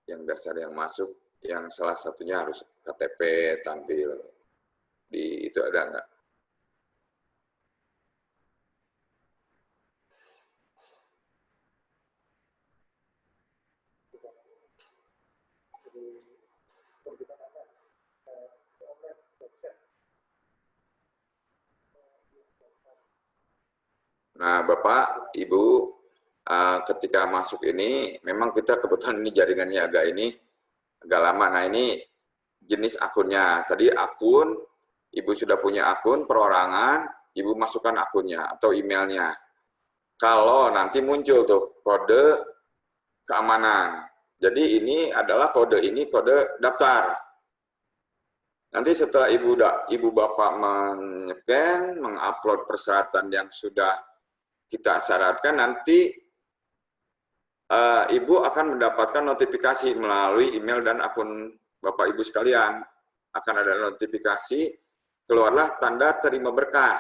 yang dasar yang masuk, yang salah satunya harus KTP tampil di itu ada nggak? Nah, Bapak, Ibu, ketika masuk ini, memang kita kebetulan ini jaringannya agak lama. Nah, ini jenis akunnya. Tadi akun, Ibu sudah punya akun perorangan, Ibu masukkan akunnya atau emailnya. Kalau nanti muncul tuh kode keamanan. Jadi ini adalah kode daftar. Nanti setelah Ibu Bapak menyeken, mengupload persyaratan yang sudah kita syaratkan, nanti Ibu akan mendapatkan notifikasi melalui email dan akun Bapak Ibu sekalian. Akan ada notifikasi, keluarlah tanda terima berkas,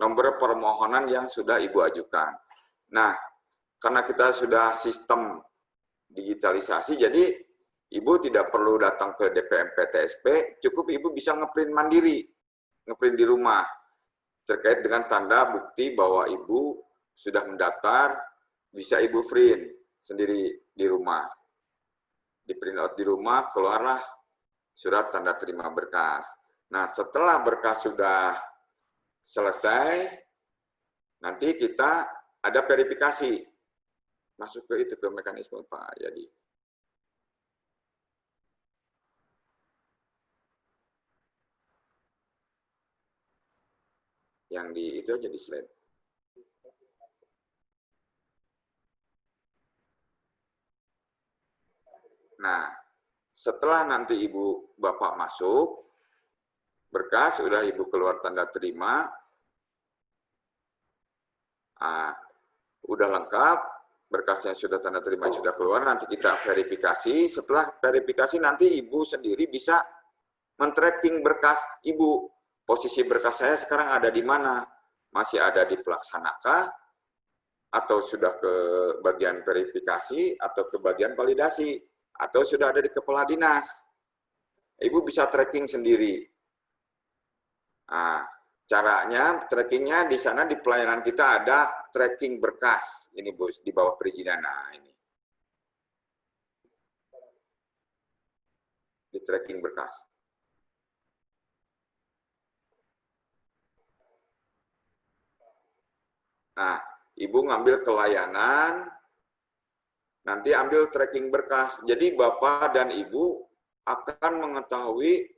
nomor permohonan yang sudah Ibu ajukan. Nah, karena kita sudah sistem digitalisasi, jadi Ibu tidak perlu datang ke DPM PTSP, cukup Ibu bisa ngeprint mandiri, ngeprint di rumah, terkait dengan tanda bukti bahwa Ibu sudah mendaftar, bisa Ibu print sendiri di rumah. Di print out di rumah, keluarlah surat tanda terima berkas. Nah, setelah berkas sudah selesai, nanti kita ada verifikasi. Masuk ke itu, ke mekanisme Pak Yadi. Yang di itu aja di slide. Nah, setelah nanti Ibu Bapak masuk, berkas sudah Ibu keluar tanda terima, udah lengkap, berkasnya sudah tanda terima sudah keluar, nanti kita verifikasi. Setelah verifikasi nanti Ibu sendiri bisa men-tracking berkas Ibu. Posisi berkas saya sekarang ada di mana? Masih ada di pelaksanakah? Atau sudah ke bagian verifikasi? Atau ke bagian validasi? Atau sudah ada di kepala dinas? Ibu bisa tracking sendiri. Nah, caranya, trackingnya di sana di pelayanan kita ada tracking berkas. Ini bos, di bawah perizinan. Nah, ini. Di tracking berkas. Nah, Ibu ngambil ke layanan, nanti ambil tracking berkas. Jadi Bapak dan Ibu akan mengetahui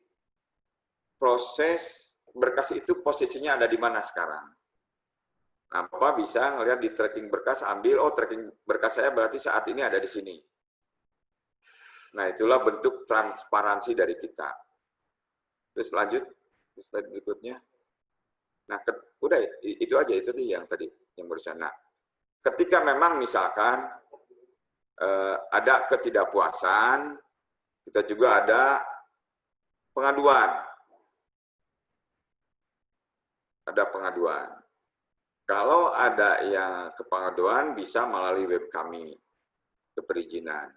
proses berkas itu posisinya ada di mana sekarang. Nah, Bapak bisa ngelihat di tracking berkas, ambil, oh tracking berkas saya berarti saat ini ada di sini. Nah, itulah bentuk transparansi dari kita. Terus lanjut, slide berikutnya. Nah, udah itu aja, itu yang tadi, yang barusan. Nah, ketika memang misalkan ada ketidakpuasan, kita juga ada pengaduan. Ada pengaduan. Kalau ada yang ke pengaduan, bisa melalui web kami, keperizinan.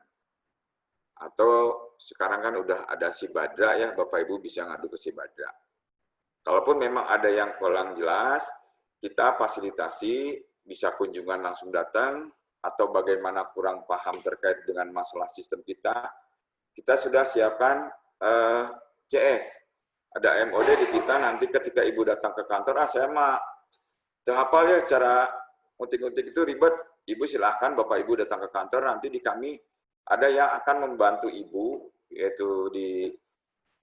Atau sekarang kan udah ada Sibadra ya, Bapak Ibu bisa ngadu ke Sibadra. Kalaupun memang ada yang kurang jelas, kita fasilitasi, bisa kunjungan langsung datang, atau bagaimana kurang paham terkait dengan masalah sistem kita sudah siapkan CS. Ada MOD di kita, nanti ketika Ibu datang ke kantor, saya mah hafal ya cara ngetik-ngetik itu ribet. Ibu silahkan Bapak Ibu datang ke kantor, nanti di kami ada yang akan membantu Ibu, yaitu di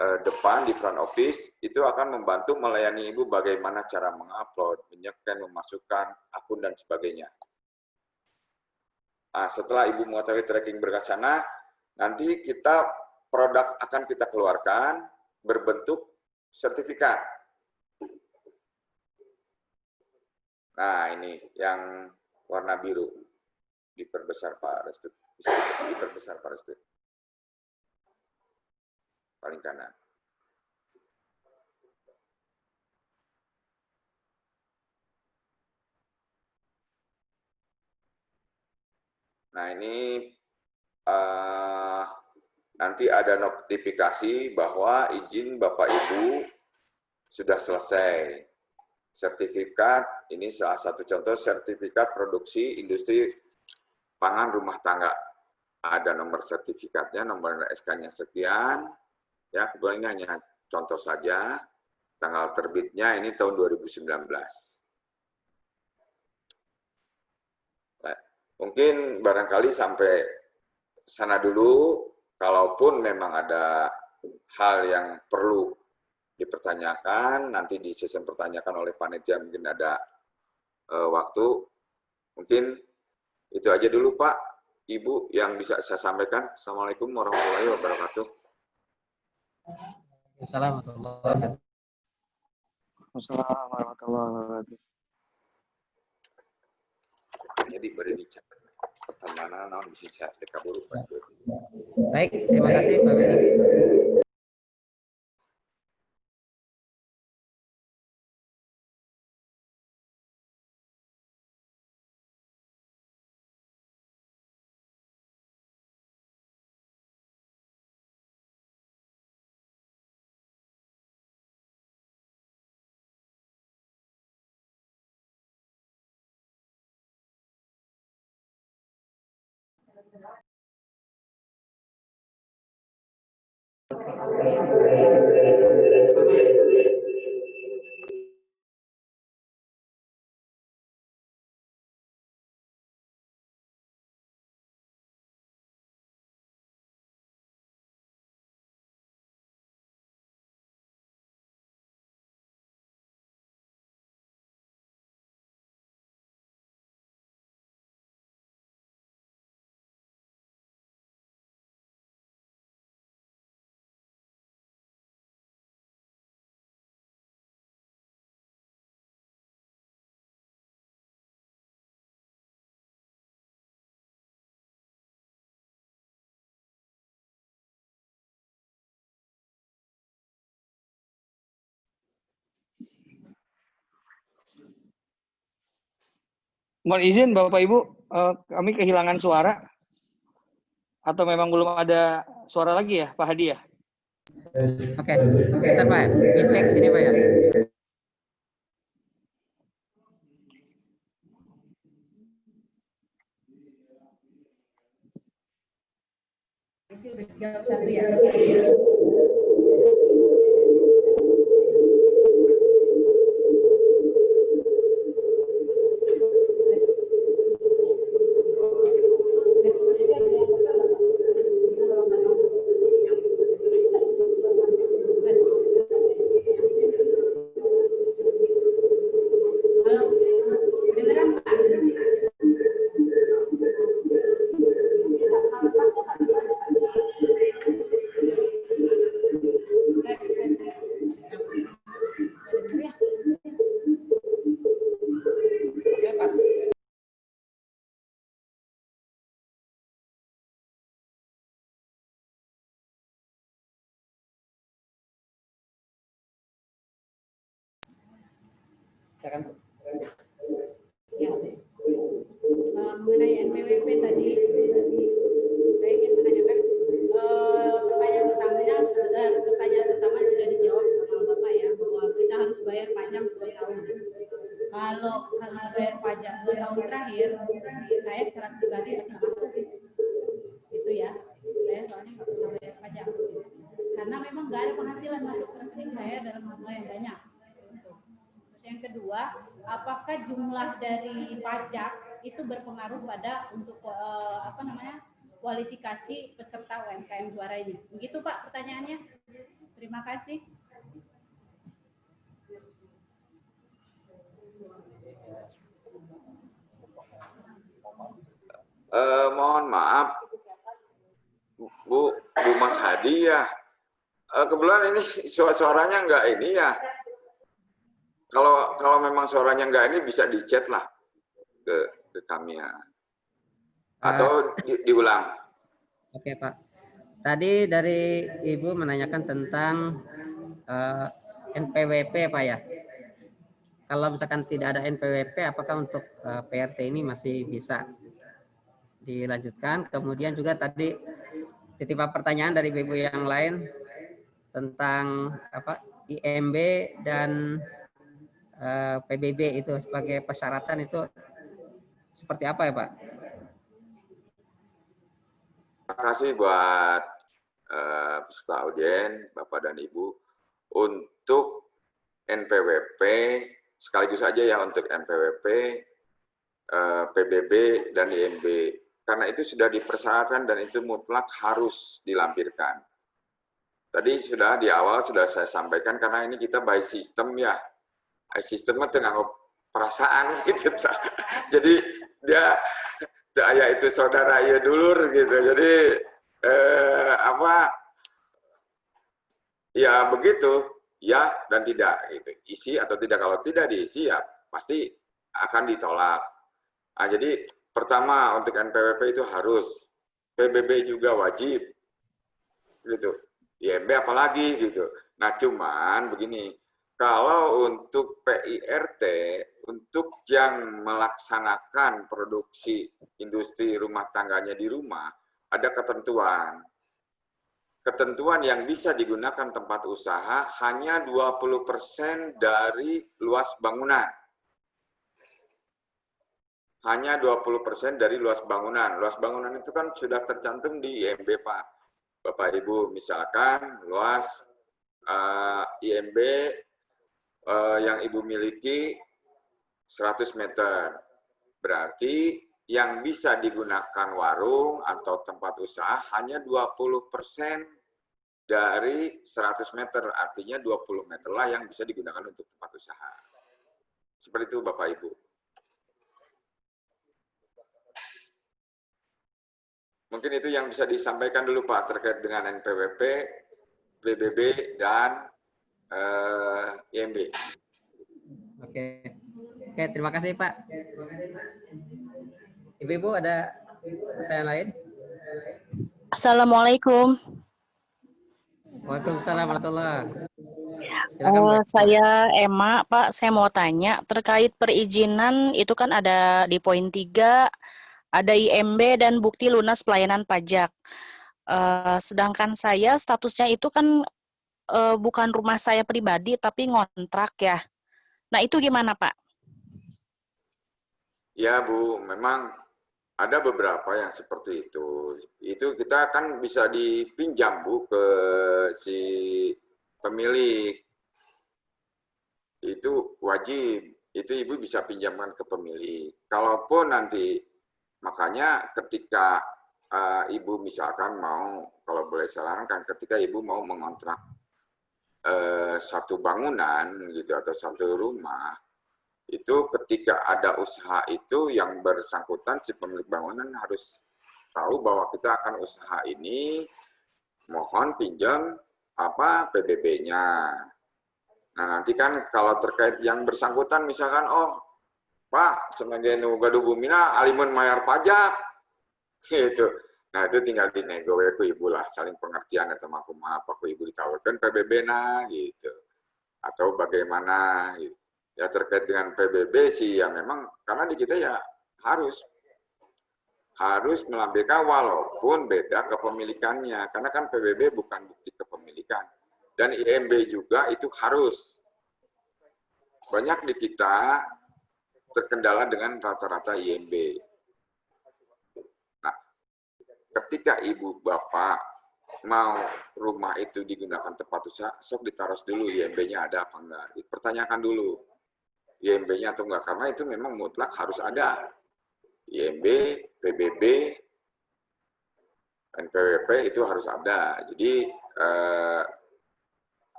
depan, di front office, itu akan membantu melayani Ibu bagaimana cara mengupload, menyeken, memasukkan akun, dan sebagainya. Nah, setelah Ibu mengetahui tracking berkas sana, nanti produk akan kita keluarkan berbentuk sertifikat. Nah, ini yang warna biru. Diperbesar Pak Restu. Bisa diperbesar Pak Restu. Paling kanan. Nah, ini nanti ada notifikasi bahwa izin Bapak Ibu sudah selesai. Sertifikat, ini salah satu contoh sertifikat produksi industri pangan rumah tangga. Ada nomor sertifikatnya, nomor SK-nya sekian. Ya, kebetulan ini hanya contoh saja. Tanggal terbitnya ini tahun 2019. Nah, mungkin barangkali sampai sana dulu, kalaupun memang ada hal yang perlu dipertanyakan, nanti di sesi pertanyakan oleh panitia mungkin ada waktu. Mungkin itu aja dulu Pak, Ibu yang bisa saya sampaikan. Assalamualaikum warahmatullahi wabarakatuh. Assalamualaikum warahmatullahi wabarakatuh. Jadi beri dicat pertemanan, naon bisa saya tekabur. Baik, terima kasih Pak Beni. Mohon izin Bapak Ibu, kami kehilangan suara atau memang belum ada suara lagi ya Pak Hadi ya? Oke, sebentar Pak, feedback sini Pak ya. Jawab satu ya. Mengenai NPWP tadi, saya ingin menanyakan pertanyaan pertama sudah dijawab sama Bapak ya, bahwa kita harus bayar pajak 2 tahun. Kalau harus bayar pajak 2 tahun terakhir, saya secara pribadi harus nggak masuk. Itu ya, saya soalnya nggak pernah bayar pajak. Karena memang nggak ada penghasilan masuk ke rekening saya dalam jumlah yang banyak. Yang kedua, apakah jumlah dari pajak itu berpengaruh pada untuk kualifikasi peserta UMKM juara ini? Begitu Pak pertanyaannya. Terima kasih. Mohon maaf, Bu Mas Hadi ya. Kebetulan ini suaranya enggak ini ya. Kalau memang suaranya enggak ini bisa di-chat lah ke kami ya. Atau diulang. Oke Pak. Tadi dari Ibu menanyakan tentang NPWP Pak ya. Kalau misalkan tidak ada NPWP, apakah untuk PRT ini masih bisa dilanjutkan? Kemudian juga tadi titipan pertanyaan dari ibu yang lain tentang apa IMB dan PBB itu sebagai persyaratan itu seperti apa ya Pak? Terima kasih buat peserta audien, Bapak dan Ibu. Untuk NPWP, sekaligus saja ya untuk NPWP, PBB, dan IMB. Karena itu sudah dipersyaratkan dan itu mutlak harus dilampirkan. Tadi sudah di awal sudah saya sampaikan karena ini kita by system ya. Sistemnya tengah perasaan gitu. Jadi dia ayah itu saudara ayah dulur gitu. Jadi apa ya begitu ya dan tidak gitu. Isi atau tidak, kalau tidak diisi ya pasti akan ditolak. Nah, jadi pertama untuk NPWP itu harus, PBB juga wajib gitu. IMB apalagi gitu. Nah, cuman begini, kalau untuk PIRT, untuk yang melaksanakan produksi industri rumah tangganya di rumah, ada ketentuan. Ketentuan yang bisa digunakan tempat usaha hanya 20% dari luas bangunan. Hanya 20% dari luas bangunan. Luas bangunan itu kan sudah tercantum di IMB, Pak. Bapak Ibu, misalkan luas IMB yang Ibu miliki 100 meter. Berarti yang bisa digunakan warung atau tempat usaha hanya 20% dari 100 meter. Artinya 20 meter lah yang bisa digunakan untuk tempat usaha. Seperti itu Bapak Ibu. Mungkin itu yang bisa disampaikan dulu Pak terkait dengan NPWP, PBB, dan IMB. Oke, terima kasih Pak. Ibu-ibu ada pertanyaan lain? Assalamualaikum. Waalaikumsalam warahmatullahi wabarakatuh. Saya Emma, Pak. Saya mau tanya terkait perizinan itu kan ada di poin 3, ada IMB dan bukti lunas pelayanan pajak. Sedangkan saya statusnya itu kan bukan rumah saya pribadi tapi ngontrak ya. Nah itu gimana Pak? Ya Bu, memang ada beberapa yang seperti itu. Itu kita kan bisa dipinjam Bu ke si pemilik. Itu wajib. Itu Ibu bisa pinjamkan ke pemilik. Kalaupun nanti, makanya ketika Ibu misalkan mau, kalau boleh sarankan, ketika Ibu mau mengontrak satu bangunan gitu atau satu rumah, itu ketika ada usaha itu yang bersangkutan si pemilik bangunan harus tahu bahwa kita akan usaha ini, mohon pinjam apa PBB-nya. Nah nanti kan kalau terkait yang bersangkutan misalkan, oh Pak, sebagai gaduh bumina alimun mayar pajak, gitu. Nah itu tinggal dinego ku Ibu lah, saling pengertian atau maaf aku Ibu ditawarkan PBB nah gitu, atau bagaimana gitu. Ya terkait dengan PBB sih ya memang karena di kita ya harus melampirkan walaupun beda kepemilikannya, karena kan PBB bukan bukti kepemilikan, dan IMB juga itu harus. Banyak di kita terkendala dengan rata-rata IMB. Nah, ketika Ibu Bapak mau rumah itu digunakan tempat usaha, sok ditaruh dulu IMB-nya ada apa enggak. Pertanyakan dulu IMB-nya atau enggak, karena itu memang mutlak harus ada. IMB, PBB, NPWP itu harus ada. Jadi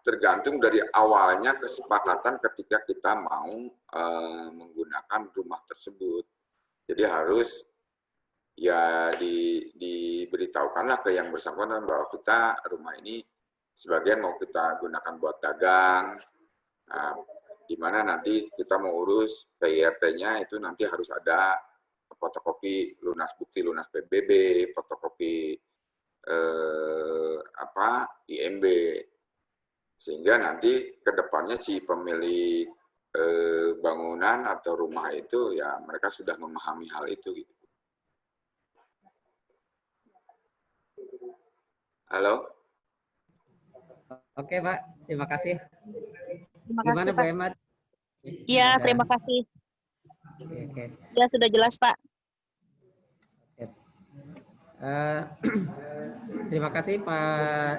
tergantung dari awalnya kesepakatan ketika kita mau menggunakan rumah tersebut. Jadi harus ya diberitahukanlah ke yang bersangkutan bahwa kita rumah ini sebagian mau kita gunakan buat dagang. Nah, di mana nanti kita mau urus PIRT-nya itu nanti harus ada fotokopi lunas bukti lunas PBB, fotokopi IMB, sehingga nanti ke depannya si pemilik bangunan atau rumah itu ya mereka sudah memahami hal itu gitu. Halo? Oke, Pak. Terima kasih. Terima Gimana, kasih, Bu Pak. Emat? Iya, Ada- terima kasih. Oke. Ya, sudah jelas, Pak. Eh, terima kasih, Pak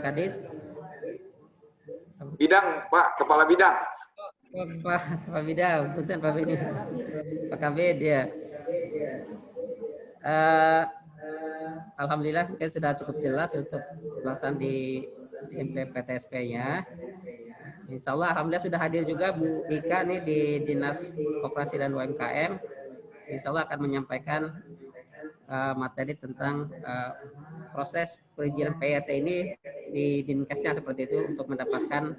Kadis. Bidang, Pak, Kepala Bidang. Oh, Pak Bidang, punten Pak Bidang. Pak Kabid ya. Alhamdulillah mungkin sudah cukup jelas untuk pembahasan di MPPTSP-nya. Insya Allah alhamdulillah sudah hadir juga Bu Ika nih di Dinas Koperasi dan UMKM. Insya Allah akan menyampaikan materi tentang proses perizinan PRT ini di Dinkesnya seperti itu untuk mendapatkan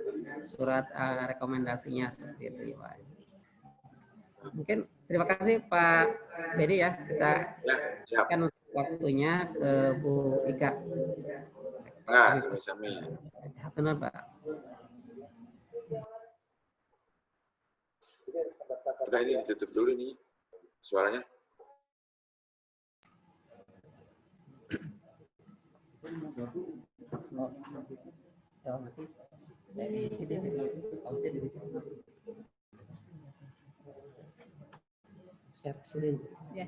surat rekomendasinya seperti itu ya Pak. Mungkin terima kasih Pak Bedi ya, kita akan waktunya ke Bu Ika. Enggak, sami-sami. Benar Pak. Udah ini ditutup dulu nih suaranya. Ya.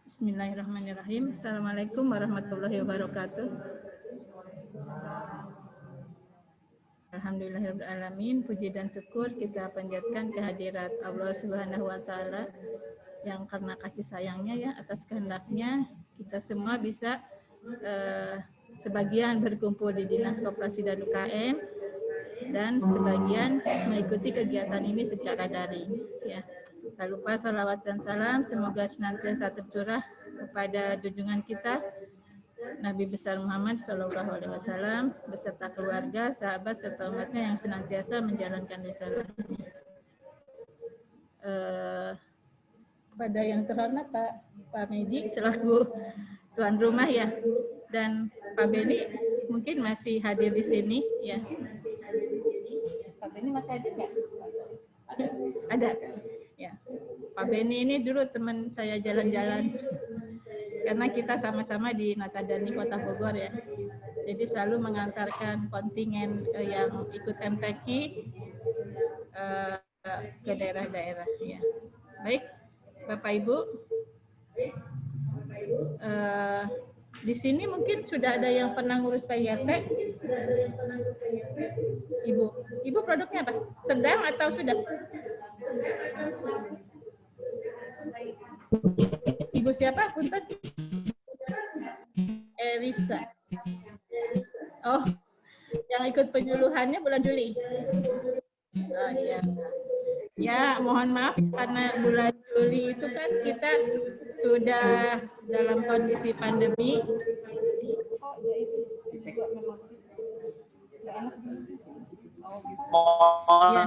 Bismillahirrahmanirrahim. Assalamualaikum warahmatullahi wabarakatuh. Alhamdulillahirrahmanirrahim. Puji dan syukur kita panjatkan kehadirat Allah Subhanahu wa Ta'ala yang karena kasih sayangnya ya atas kehendaknya kita semua bisa sebagian berkumpul di Dinas Koperasi dan UKM dan sebagian mengikuti kegiatan ini secara daring ya. Tak lupa salawat dan salam semoga senantiasa tercurah kepada junjungan kita Nabi besar Muhammad SAW beserta keluarga, sahabat serta umatnya yang senantiasa menjalankan risalahnya. Pada yang terhormat Pak Medi selaku tuan rumah ya, dan Pak Beni mungkin masih hadir di sini ya. Pak Beni masih hadir nggak? Ada. Ya, Pak Beni ini dulu teman saya jalan-jalan karena kita sama-sama di Natadani Kota Bogor ya. Jadi selalu mengantarkan kontingen yang ikut MTQ ke daerah-daerah ya. Baik, Bapak Ibu. Di sini mungkin sudah ada yang pernah ngurus PYT. Ibu produknya apa? Sedang atau sudah? Ibu siapa? Punten. Elisa. Oh, yang ikut penyuluhannya bulan Juli. Oh iya. Ya, mohon maaf karena bulan Juli itu kan kita sudah dalam kondisi pandemi. Oh, ya itu juga memang nggak enak. Oh, gitu. Ya.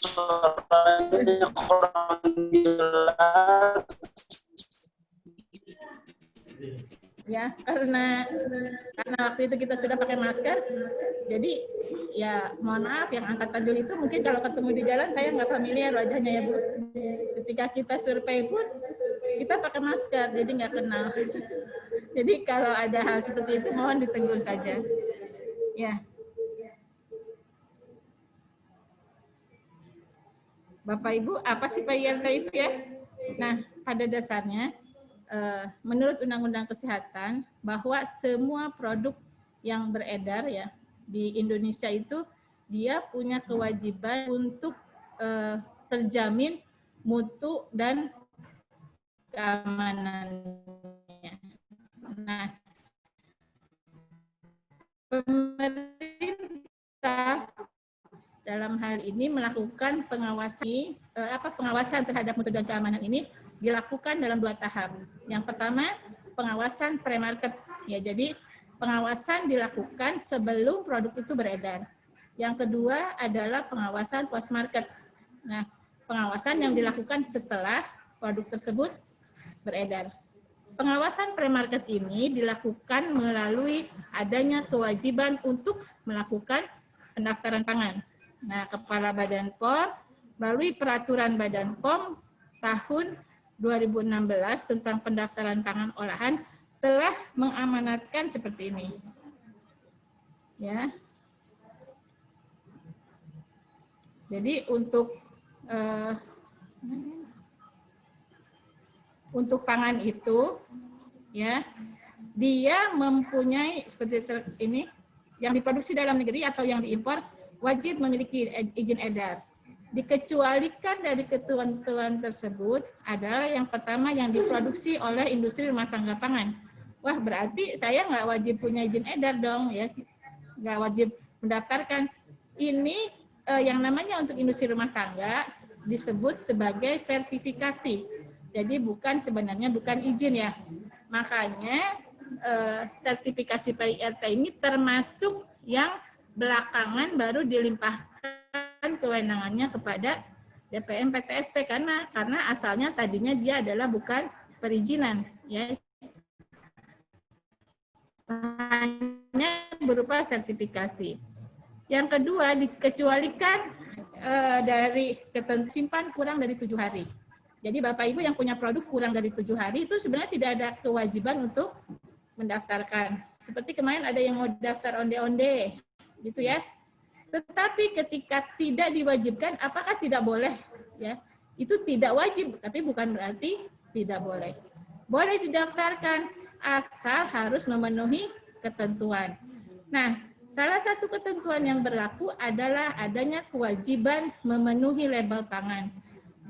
Suaranya kurang jelas. Ya, karena waktu itu kita sudah pakai masker, jadi ya mohon maaf yang angkatan Juli itu mungkin kalau ketemu di jalan saya nggak familiar wajahnya ya Bu. Ketika kita survei pun kita pakai masker, jadi nggak kenal. Jadi kalau ada hal seperti itu mohon ditegur saja. Ya. Bapak Ibu, apa sih PYLT itu ya? Nah, pada dasarnya menurut Undang-Undang Kesehatan bahwa semua produk yang beredar ya di Indonesia itu dia punya kewajiban untuk terjamin mutu dan keamanannya. Nah, pemerintah dalam hal ini melakukan pengawasan terhadap mutu dan keamanan ini dilakukan dalam 2 tahap. Yang pertama, pengawasan pre-market Ya, jadi pengawasan dilakukan sebelum produk itu beredar. Yang kedua adalah pengawasan post market. Nah, pengawasan yang dilakukan setelah produk tersebut beredar. Pengawasan pre-market ini dilakukan melalui adanya kewajiban untuk melakukan pendaftaran pangan. Nah, Kepala Badan POM melalui Peraturan Badan POM tahun 2016 tentang pendaftaran pangan olahan telah mengamanatkan seperti ini. Ya. Jadi untuk pangan itu, ya, dia mempunyai seperti ini, yang diproduksi dalam negeri atau yang diimpor wajib memiliki izin edar. Dikecualikan dari ketentuan tersebut adalah yang pertama yang diproduksi oleh industri rumah tangga pangan. Wah, berarti saya nggak wajib punya izin edar dong, ya, nggak wajib mendaftarkan. Ini yang namanya untuk industri rumah tangga disebut sebagai sertifikasi. Jadi sebenarnya bukan izin ya. Makanya sertifikasi PIRT ini termasuk yang belakangan baru dilimpahkan kewenangannya kepada DPM PTSP karena asalnya tadinya dia adalah bukan perizinan, ya, hanya berupa sertifikasi. Yang kedua, dikecualikan dari ketentuan simpan kurang dari 7 hari. Jadi Bapak Ibu yang punya produk kurang dari 7 hari itu sebenarnya tidak ada kewajiban untuk mendaftarkan. Seperti kemarin ada yang mau daftar onde-onde, gitu ya. Tetapi ketika tidak diwajibkan, apakah tidak boleh? Ya, itu tidak wajib, tapi bukan berarti tidak boleh. Boleh didaftarkan, asal harus memenuhi ketentuan. Nah, salah satu ketentuan yang berlaku adalah adanya kewajiban memenuhi label pangan.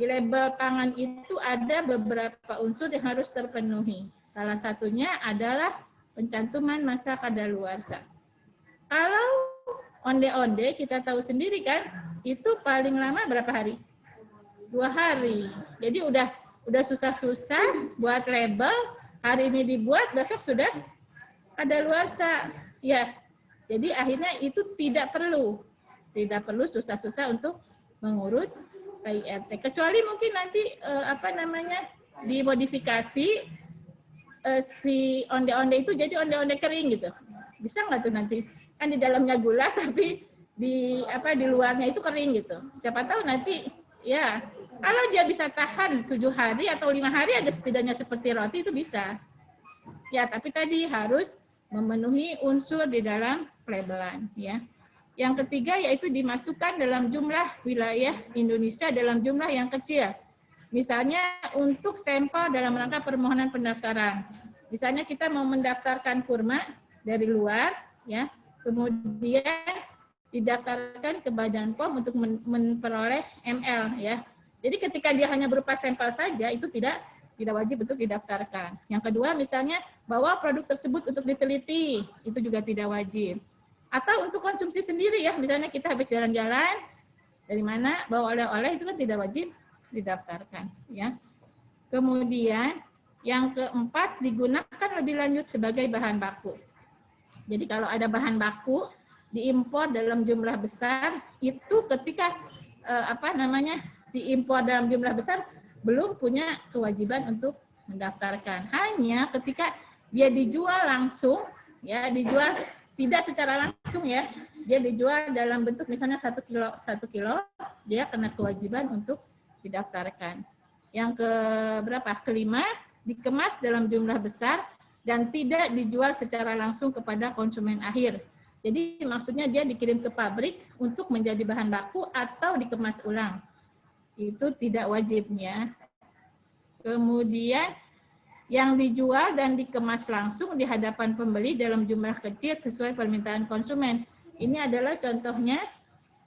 Di label pangan itu ada beberapa unsur yang harus terpenuhi. Salah satunya adalah pencantuman masa kadaluarsa. Kalau onde-onde kita tahu sendiri kan, itu paling lama berapa hari? 2 hari. Jadi udah susah-susah buat label, hari ini dibuat, besok sudah kadaluarsa. Ya. Jadi akhirnya itu tidak perlu susah-susah untuk mengurus PIRT. Kecuali mungkin nanti dimodifikasi si onde-onde itu jadi onde-onde kering gitu. Bisa nggak tuh nanti? Kan di dalamnya gula tapi di luarnya itu kering gitu. Siapa tahu nanti ya kalau dia bisa tahan 7 hari atau 5 hari ada setidaknya seperti roti itu bisa. Ya, tapi tadi harus memenuhi unsur di dalam pelabelan, ya. Yang ketiga yaitu dimasukkan dalam jumlah wilayah Indonesia dalam jumlah yang kecil. Misalnya untuk sampel dalam rangka permohonan pendaftaran. Misalnya kita mau mendaftarkan kurma dari luar, ya, kemudian didaftarkan ke Badan POM untuk memperoleh ML, ya. Jadi ketika dia hanya berupa sampel saja itu tidak wajib untuk didaftarkan. Yang kedua misalnya bawa produk tersebut untuk diteliti, itu juga tidak wajib. Atau untuk konsumsi sendiri ya, misalnya kita habis jalan-jalan, dari mana bawa oleh-oleh itu kan tidak wajib didaftarkan. Ya. Kemudian yang keempat digunakan lebih lanjut sebagai bahan baku. Jadi kalau ada bahan baku diimpor dalam jumlah besar, itu ketika diimpor dalam jumlah besar belum punya kewajiban untuk mendaftarkan. Hanya ketika dia dijual langsung, ya dijual tidak secara langsung ya, dia dijual dalam bentuk misalnya 1 kilo, dia kena kewajiban untuk didaftarkan. Yang kelima, dikemas dalam jumlah besar dan tidak dijual secara langsung kepada konsumen akhir. Jadi maksudnya dia dikirim ke pabrik untuk menjadi bahan baku atau dikemas ulang. Itu tidak wajibnya. Kemudian yang dijual dan dikemas langsung di hadapan pembeli dalam jumlah kecil sesuai permintaan konsumen. Ini adalah contohnya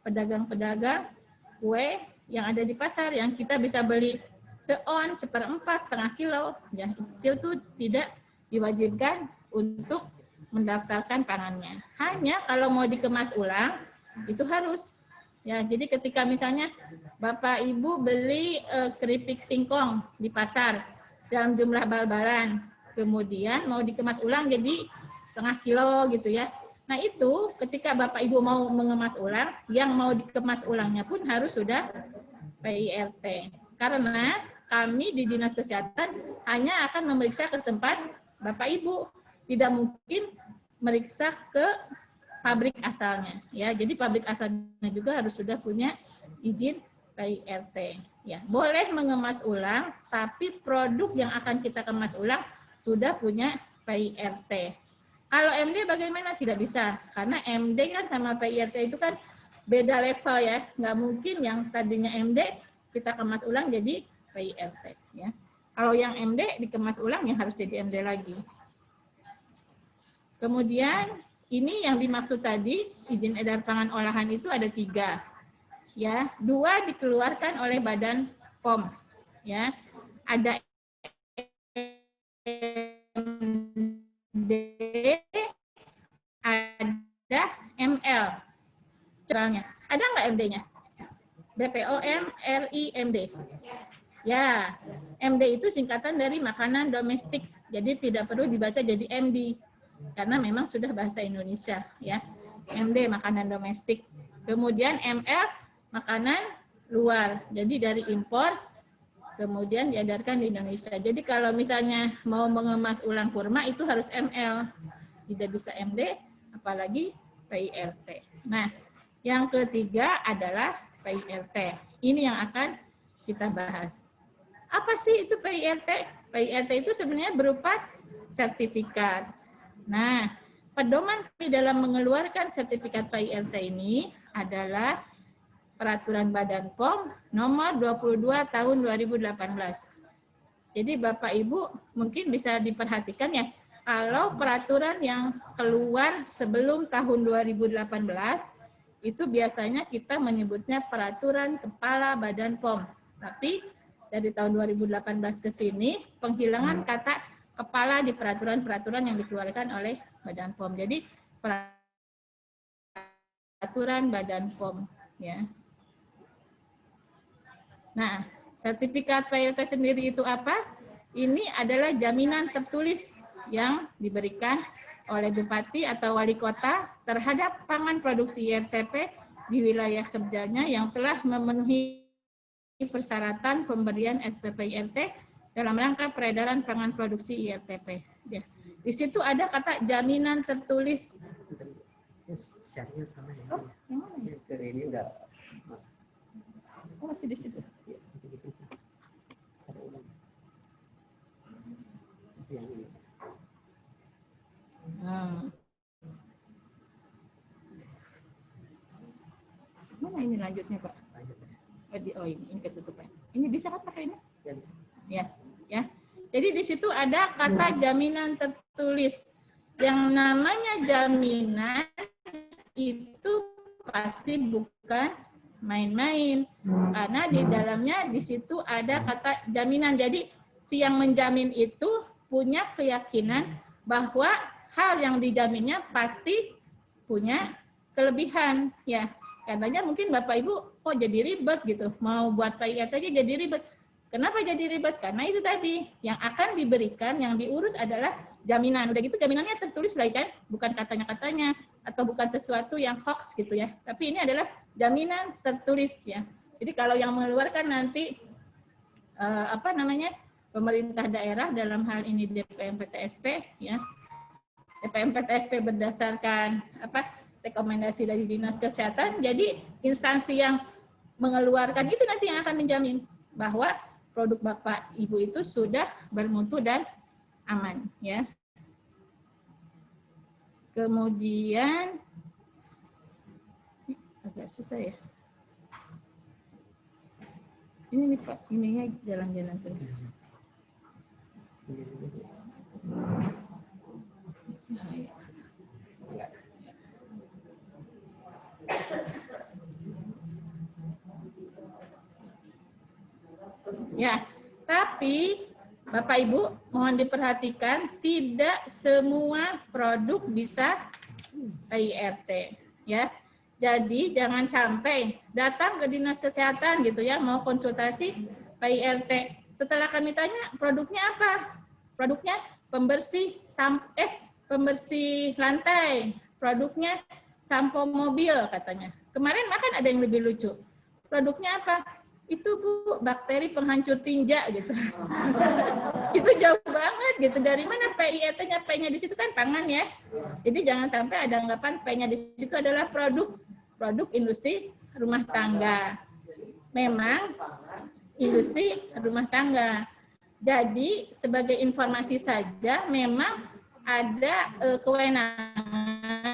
pedagang-pedagang kue yang ada di pasar yang kita bisa beli seon, 1/4, setengah kilo. Ya, itu tuh tidak diwajibkan untuk mendaftarkan pangannya. Hanya kalau mau dikemas ulang itu harus. Ya, jadi ketika misalnya Bapak Ibu beli keripik singkong di pasar dalam jumlah bal-balan, kemudian mau dikemas ulang jadi setengah kilo gitu ya. Nah itu ketika Bapak Ibu mau mengemas ulang, yang mau dikemas ulangnya pun harus sudah PIRT. Karena kami di Dinas Kesehatan hanya akan memeriksa ke tempat Bapak Ibu, tidak mungkin meriksa ke pabrik asalnya. Ya, jadi pabrik asalnya juga harus sudah punya izin PIRT. Ya, boleh mengemas ulang, tapi produk yang akan kita kemas ulang sudah punya PIRT. Kalau MD bagaimana? Tidak bisa, karena MD kan sama PIRT itu kan beda level ya. Nggak mungkin yang tadinya MD kita kemas ulang jadi PIRT. Ya. Kalau yang MD dikemas ulang yang harus jadi MD lagi. Kemudian ini yang dimaksud tadi izin edar pangan olahan itu ada 3. Ya, 2 dikeluarkan oleh Badan POM. Ya, ada MD, ada ML. Contohnya, ada nggak MD-nya? BPOM, RI, MD. Ya, MD itu singkatan dari makanan domestik. Jadi tidak perlu dibaca jadi MD. Karena memang sudah bahasa Indonesia. Ya, MD, makanan domestik. Kemudian ML, makanan luar. Jadi dari impor, kemudian diedarkan di Indonesia. Jadi kalau misalnya mau mengemas ulang kurma itu harus ML, tidak bisa MD, apalagi PIRT. Nah, yang ketiga adalah PIRT. Ini yang akan kita bahas. Apa sih itu PIRT? PIRT itu sebenarnya berupa sertifikat. Nah, pedoman di dalam mengeluarkan sertifikat PIRT ini adalah Peraturan Badan POM nomor 22 tahun 2018. Jadi Bapak Ibu mungkin bisa diperhatikan ya, kalau peraturan yang keluar sebelum tahun 2018 itu biasanya kita menyebutnya Peraturan Kepala Badan POM. Tapi dari tahun 2018 ke sini penghilangan kata kepala di peraturan-peraturan yang dikeluarkan oleh Badan POM. Jadi Peraturan Badan POM ya. Nah, sertifikat PIRT sendiri itu apa? Ini adalah jaminan tertulis yang diberikan oleh Bupati atau Wali Kota terhadap pangan produksi IRTP di wilayah kerjanya yang telah memenuhi persyaratan pemberian SPPIRT dalam rangka peredaran pangan produksi IRTP. Ya. Di situ ada kata jaminan tertulis. Oh, yang mana ya? Ini udah Oh, masih di situ. Mana ini lanjutnya Pak? Oh ini ketutupan. Ini bisa kan pakai ini? Ya, ya. Jadi di situ ada kata jaminan tertulis. Yang namanya jaminan itu pasti bukan main-main, karena di dalamnya di situ ada kata jaminan. Jadi si yang menjamin itu punya keyakinan bahwa hal yang dijaminnya pasti punya kelebihan ya. Katanya mungkin Bapak Ibu kok jadi ribet gitu, mau buat PIRT aja jadi ribet. Kenapa jadi ribet? Karena itu tadi yang akan diberikan, yang diurus adalah jaminan. Udah gitu jaminannya tertulis lagi kan, bukan katanya-katanya atau bukan sesuatu yang hoax gitu ya. Tapi ini adalah jaminan tertulis ya. Jadi kalau yang mengeluarkan nanti pemerintah daerah dalam hal ini DPM PTSP ya. DPM PTSP berdasarkan rekomendasi dari Dinas Kesehatan. Jadi instansi yang mengeluarkan itu nanti yang akan menjamin bahwa produk Bapak Ibu itu sudah bermutu dan aman ya. Kemudian agak susah ya. Ini nih Pak, ininya jalan-jalan terus. Ya, tapi Bapak Ibu mohon diperhatikan tidak semua produk bisa PIRT ya. Jadi jangan sampai datang ke Dinas Kesehatan gitu ya mau konsultasi PIRT. Setelah kami tanya produknya apa? Produknya pembersih pembersih lantai, produknya sampo mobil katanya. Kemarin makan ada yang lebih lucu. Produknya apa? Itu Bu, bakteri penghancur tinja gitu. Itu jauh banget gitu. Dari mana PIET-nya? P-nya di situ kan pangan ya. Jadi jangan sampai ada anggapan P-nya di situ adalah produk industri rumah tangga. Memang industri rumah tangga. Jadi sebagai informasi saja memang ada kewenangan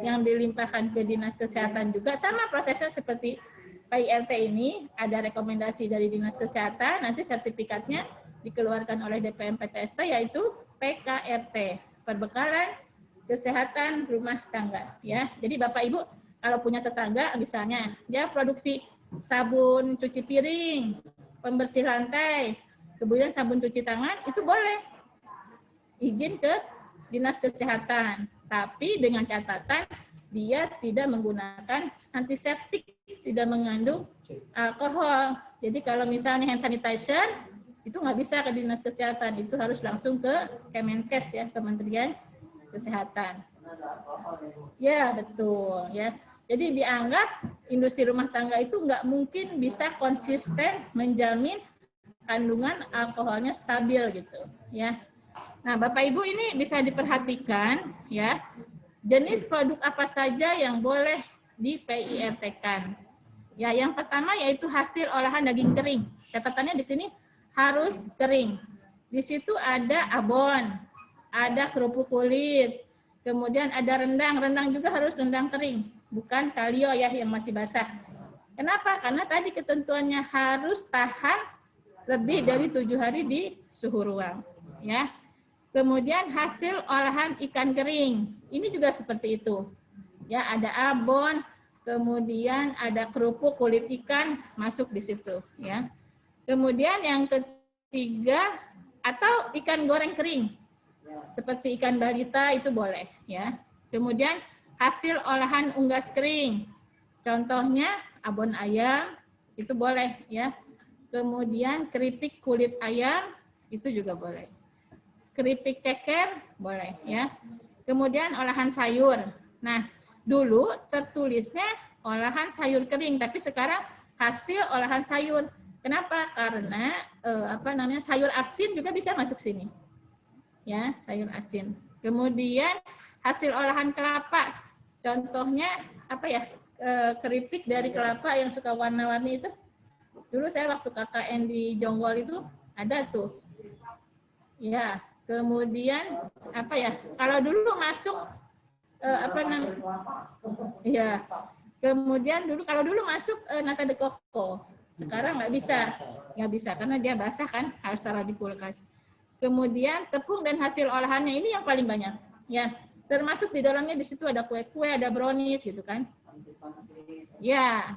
yang dilimpahkan ke Dinas Kesehatan juga, sama prosesnya seperti PIRT ini, ada rekomendasi dari Dinas Kesehatan, nanti sertifikatnya dikeluarkan oleh DPM PTSP, yaitu PKRT, Perbekalan Kesehatan Rumah Tangga. Ya, jadi Bapak Ibu kalau punya tetangga, misalnya dia produksi sabun cuci piring, pembersih lantai, kemudian sabun cuci tangan, itu boleh izin ke Dinas Kesehatan, tapi dengan catatan dia tidak menggunakan antiseptik, tidak mengandung alkohol. Jadi kalau misalnya hand sanitizer, itu nggak bisa ke Dinas Kesehatan, itu harus langsung ke Kemenkes ya, Kementerian Kesehatan. Ya, betul ya. Jadi dianggap industri rumah tangga itu nggak mungkin bisa konsisten menjamin kandungan alkoholnya stabil gitu ya. Nah, Bapak Ibu ini bisa diperhatikan ya, jenis produk apa saja yang boleh di PIRT-kan. Ya, yang pertama yaitu hasil olahan daging kering. Catatannya di sini harus kering. Di situ ada abon, ada kerupuk kulit, kemudian ada rendang. Rendang juga harus rendang kering, bukan kalio ya yang masih basah. Kenapa? Karena tadi ketentuannya harus tahan lebih dari 7 hari di suhu ruang. Ya. Kemudian hasil olahan ikan kering, ini juga seperti itu. Ya, ada abon, kemudian ada kerupuk kulit ikan masuk di situ. Ya. Kemudian yang ketiga, atau ikan goreng kering, seperti ikan balita itu boleh. Ya. Kemudian hasil olahan unggas kering, contohnya abon ayam itu boleh. Ya. Kemudian keripik kulit ayam itu juga boleh. Keripik ceker boleh ya. Kemudian olahan sayur. Nah, dulu tertulisnya olahan sayur kering, tapi sekarang hasil olahan sayur. Kenapa? Karena sayur asin juga bisa masuk sini. Ya, sayur asin. Kemudian hasil olahan kelapa. Contohnya apa ya? Keripik dari kelapa yang suka warna-warni itu. Dulu saya waktu KKN di Jonggol itu ada tuh. Ya. Kemudian apa ya? Kalau dulu masuk ya. Kemudian kalau dulu masuk nata de coco. Sekarang nggak bisa karena dia basah kan, harus taruh di kulkas. Kemudian tepung dan hasil olahannya ini yang paling banyak. Ya, termasuk di dalamnya di situ ada kue-kue, ada brownies gitu kan. Ya.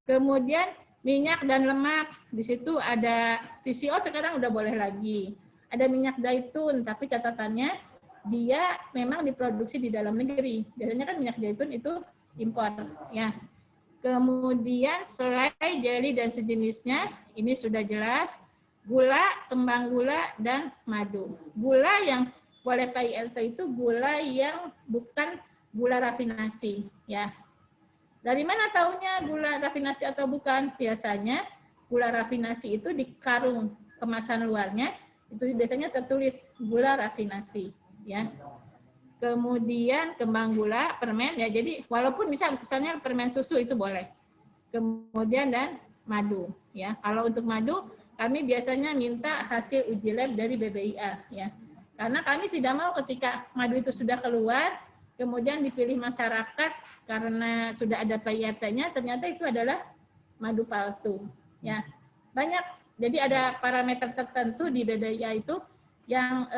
Kemudian minyak dan lemak, di situ ada TCO sekarang udah boleh lagi. Ada minyak zaitun, tapi catatannya dia memang diproduksi di dalam negeri. Biasanya kan minyak zaitun itu impor, ya. Kemudian selai, jelly dan sejenisnya, ini sudah jelas. Gula, kembang gula dan madu. Gula yang boleh PIRT itu gula yang bukan gula rafinasi, ya. Dari mana tahunya gula rafinasi atau bukan? Biasanya gula rafinasi itu di karung kemasan luarnya itu biasanya tertulis gula rafinasi, ya. Kemudian kembang gula, permen, ya. Jadi walaupun misalnya permen susu itu boleh. Kemudian dan madu, ya. Kalau untuk madu kami biasanya minta hasil uji lab dari BBIA, ya. Karena kami tidak mau ketika madu itu sudah keluar, kemudian dipilih masyarakat karena sudah ada PIRT-nya, ternyata itu adalah madu palsu, ya. Banyak. Jadi ada parameter tertentu di BBIA itu yang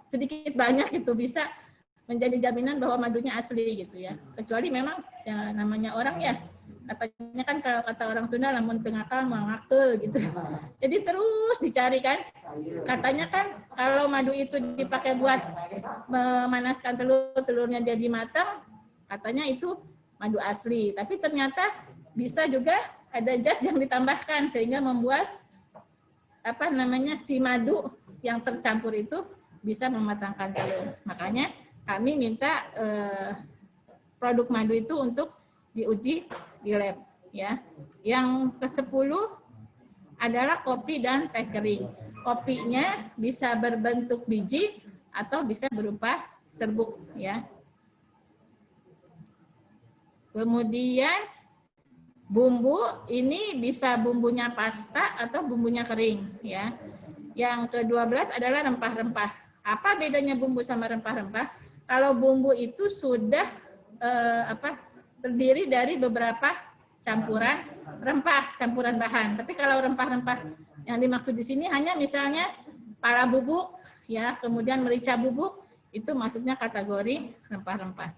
sedikit banyak itu bisa menjadi jaminan bahwa madunya asli gitu ya. Kecuali memang ya, namanya orang ya, katanya kan kalau kata orang Sunda lamun tengakal mau ngakel gitu. Jadi terus dicari kan. Katanya kan kalau madu itu dipakai buat memanaskan telurnya jadi matang, katanya itu madu asli. Tapi ternyata bisa juga ada zat yang ditambahkan sehingga membuat si madu yang tercampur itu bisa mematangkan telur. Makanya kami minta produk madu itu untuk diuji di lab, ya. Yang ke-10 adalah kopi dan teh kering. Kopinya bisa berbentuk biji atau bisa berupa serbuk, ya. Kemudian bumbu ini bisa bumbunya pasta atau bumbunya kering, ya. Yang ke-12 adalah rempah-rempah. Apa bedanya bumbu sama rempah-rempah? Kalau bumbu itu sudah terdiri dari beberapa campuran rempah, campuran bahan. Tapi kalau rempah-rempah yang dimaksud di sini hanya misalnya pala bubuk, ya, kemudian merica bubuk, itu masuknya kategori rempah-rempah.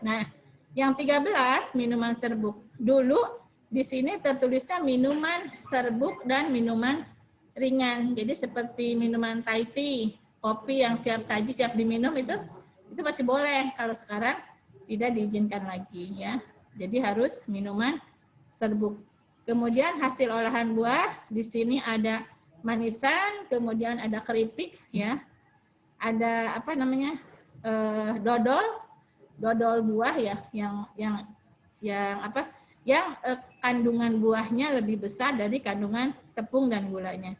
Nah, yang 13 minuman serbuk. Dulu di sini tertulisnya minuman serbuk dan minuman ringan. Jadi seperti minuman Thai tea, kopi yang siap saji, siap diminum itu masih boleh. Kalau sekarang tidak diizinkan lagi, ya. Jadi harus minuman serbuk. Kemudian hasil olahan buah, di sini ada manisan, kemudian ada keripik, ya. Ada dodol buah, ya, yang kandungan buahnya lebih besar dari kandungan tepung dan gulanya.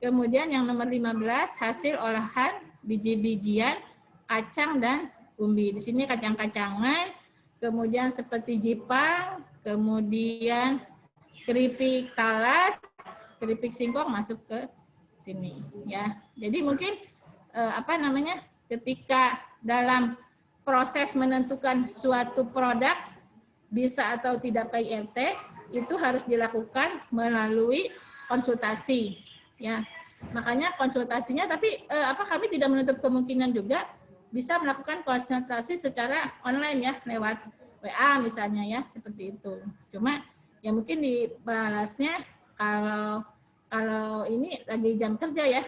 Kemudian yang nomor 15 hasil olahan biji-bijian, kacang dan umbi. Di sini kacang-kacangan, kemudian seperti jipang, kemudian keripik talas, keripik singkong masuk ke sini, ya. Jadi mungkin ketika dalam proses menentukan suatu produk bisa atau tidak PIRT itu harus dilakukan melalui konsultasi, ya. Makanya konsultasinya, tapi kami tidak menutup kemungkinan juga bisa melakukan konsultasi secara online, ya, lewat WA misalnya, ya, seperti itu. Cuma ya mungkin dibalasnya kalau ini lagi jam kerja, ya.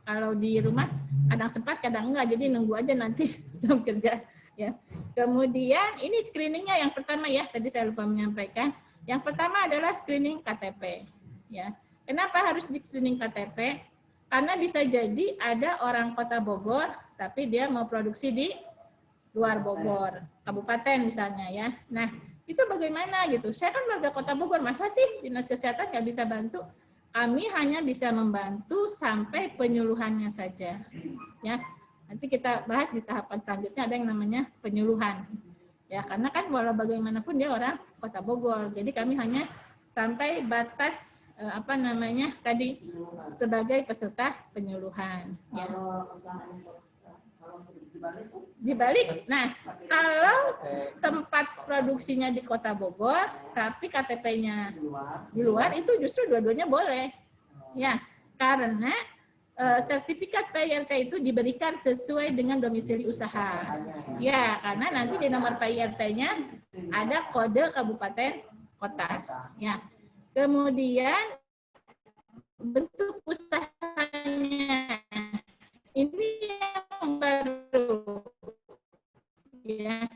Kalau di rumah kadang sempat, kadang enggak, jadi nunggu aja nanti jam kerja, ya. Kemudian ini screeningnya yang pertama, ya, tadi saya lupa menyampaikan. Yang pertama adalah screening KTP, ya. Kenapa harus di screening KTP? Karena bisa jadi ada orang Kota Bogor, tapi dia mau produksi di luar Bogor, kabupaten misalnya, ya. Nah, itu bagaimana gitu? Saya kan warga Kota Bogor, masa sih Dinas Kesehatan nggak bisa bantu? Kami hanya bisa membantu sampai penyuluhannya saja, ya. Nanti kita bahas di tahapan selanjutnya ada yang namanya penyuluhan, ya. Karena kan walau bagaimanapun dia orang Kota Bogor, jadi kami hanya sampai batas tadi sebagai peserta penyuluhan, ya. Dibalik, nah kalau tempat produksinya di Kota Bogor, tapi KTP-nya di luar, itu justru dua-duanya boleh, ya, karena sertifikat PIRT itu diberikan sesuai dengan domisili usaha, ya, karena nanti di nomor PIRT-nya ada kode kabupaten kota, ya. Kemudian bentuk usahanya ini yang baru, ya.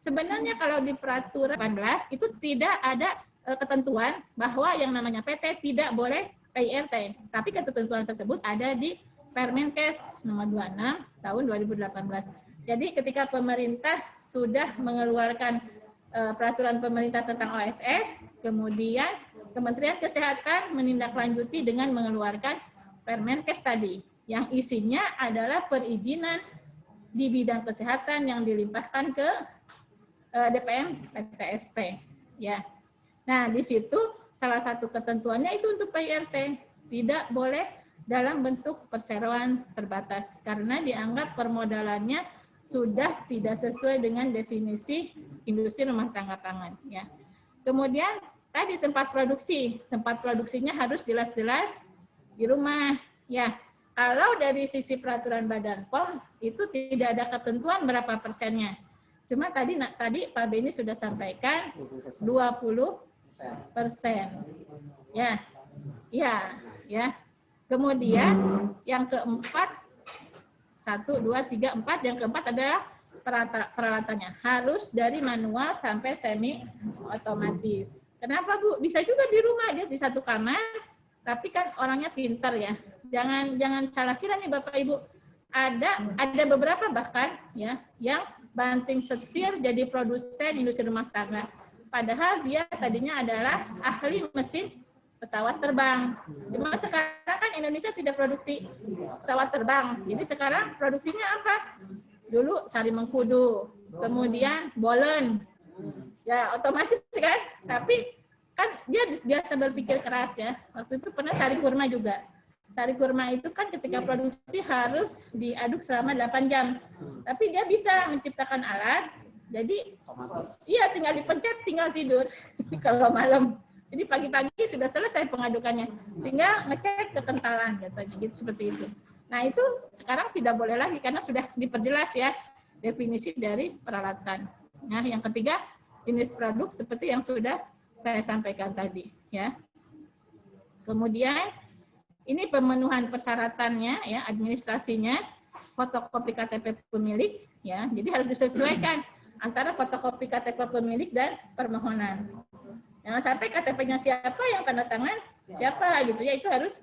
Sebenarnya kalau di peraturan 18 itu tidak ada ketentuan bahwa yang namanya PT tidak boleh PIRT, tapi ketentuan tersebut ada di Permenkes nomor 26 tahun 2018. Jadi ketika pemerintah sudah mengeluarkan peraturan pemerintah tentang OSS, kemudian Kementerian Kesehatan menindaklanjuti dengan mengeluarkan Permenkes tadi, yang isinya adalah perizinan di bidang kesehatan yang dilimpahkan ke DPM PTSP, ya. Nah, di situ salah satu ketentuannya itu untuk PIRT tidak boleh dalam bentuk perseroan terbatas karena dianggap permodalannya sudah tidak sesuai dengan definisi industri rumah tangga pangan, ya. Kemudian tadi tempat produksinya harus jelas-jelas di rumah, ya. Kalau dari sisi peraturan Badan POM itu tidak ada ketentuan berapa persennya. Cuma tadi Pak Beni sudah sampaikan 20%. Ya. Ya, ya. Kemudian yang keempat 1 2 3 4 yang keempat adalah peralatannya harus dari manual sampai semi otomatis. Kenapa, Bu? Bisa juga di rumah, dia di satu kamar, tapi kan orangnya pintar ya. Jangan salah kira nih Bapak Ibu. Ada beberapa bahkan ya yang banting setir jadi produsen industri rumah tangga. Padahal dia tadinya adalah ahli mesin pesawat terbang. Cuma sekarang kan Indonesia tidak produksi pesawat terbang. Jadi sekarang produksinya apa? Dulu sari mengkudu, kemudian bolen. Ya otomatis kan, tapi kan dia biasa berpikir keras ya. Waktu itu pernah sari kurma juga. Sari kurma itu kan ketika produksi harus diaduk selama 8 jam. Tapi dia bisa menciptakan alat, jadi iya tinggal dipencet, tinggal tidur kalau malam. Jadi pagi-pagi sudah selesai pengadukannya. Tinggal ngecek kekentalan katanya gitu seperti itu. Nah, itu sekarang tidak boleh lagi karena sudah diperjelas ya definisi dari peralatan. Nah, yang ketiga jenis produk seperti yang sudah saya sampaikan tadi ya. Kemudian ini pemenuhan persyaratannya ya, administrasinya, fotokopi KTP pemilik ya. Jadi harus disesuaikan antara fotokopi KTP pemilik dan permohonan. Jangan sampai KTP-nya siapa yang tanda tangan siapa gitu ya, itu harus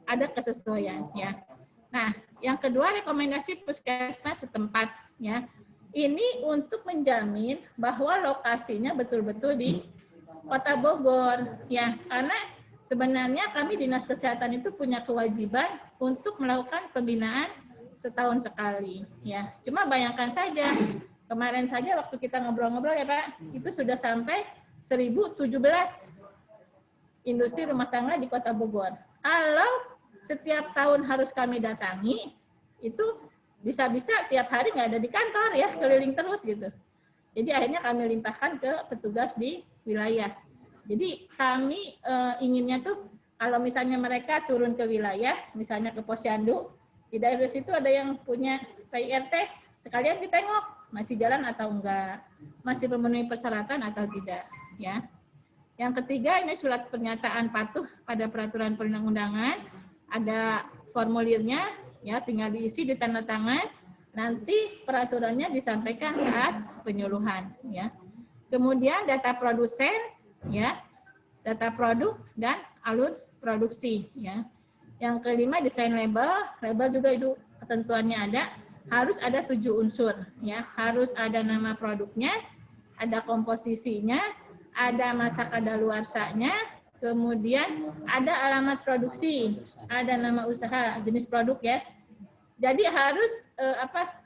ada kesesuaian ya. Nah, yang kedua rekomendasi puskesmas setempat ya. Ini untuk menjamin bahwa lokasinya betul-betul di Kota Bogor ya, karena sebenarnya kami Dinas Kesehatan itu punya kewajiban untuk melakukan pembinaan setahun sekali ya. Cuma bayangkan saja, kemarin saja waktu kita ngobrol-ngobrol ya Pak, itu sudah sampai 1017 industri rumah tangga di Kota Bogor. Kalau setiap tahun harus kami datangi, itu bisa-bisa tiap hari nggak ada di kantor ya, keliling terus gitu. Jadi akhirnya kami limpahkan ke petugas di wilayah. Jadi kami inginnya tuh kalau misalnya mereka turun ke wilayah, misalnya ke Posyandu, di daerah situ ada yang punya PIRT, sekalian ditengok masih jalan atau enggak, masih memenuhi persyaratan atau tidak, ya. Yang ketiga ini surat pernyataan patuh pada peraturan perundang-undangan, ada formulirnya, ya tinggal diisi ditandatangan, nanti peraturannya disampaikan saat penyuluhan, ya. Kemudian data produsen, ya, data produk dan alur produksi, ya. Yang kelima desain label, label juga itu ketentuannya ada, harus ada 7 unsur, ya, harus ada nama produknya, ada komposisinya, ada masa kadaluarsanya, kemudian ada alamat produksi, ada nama usaha, jenis produk ya. Jadi harus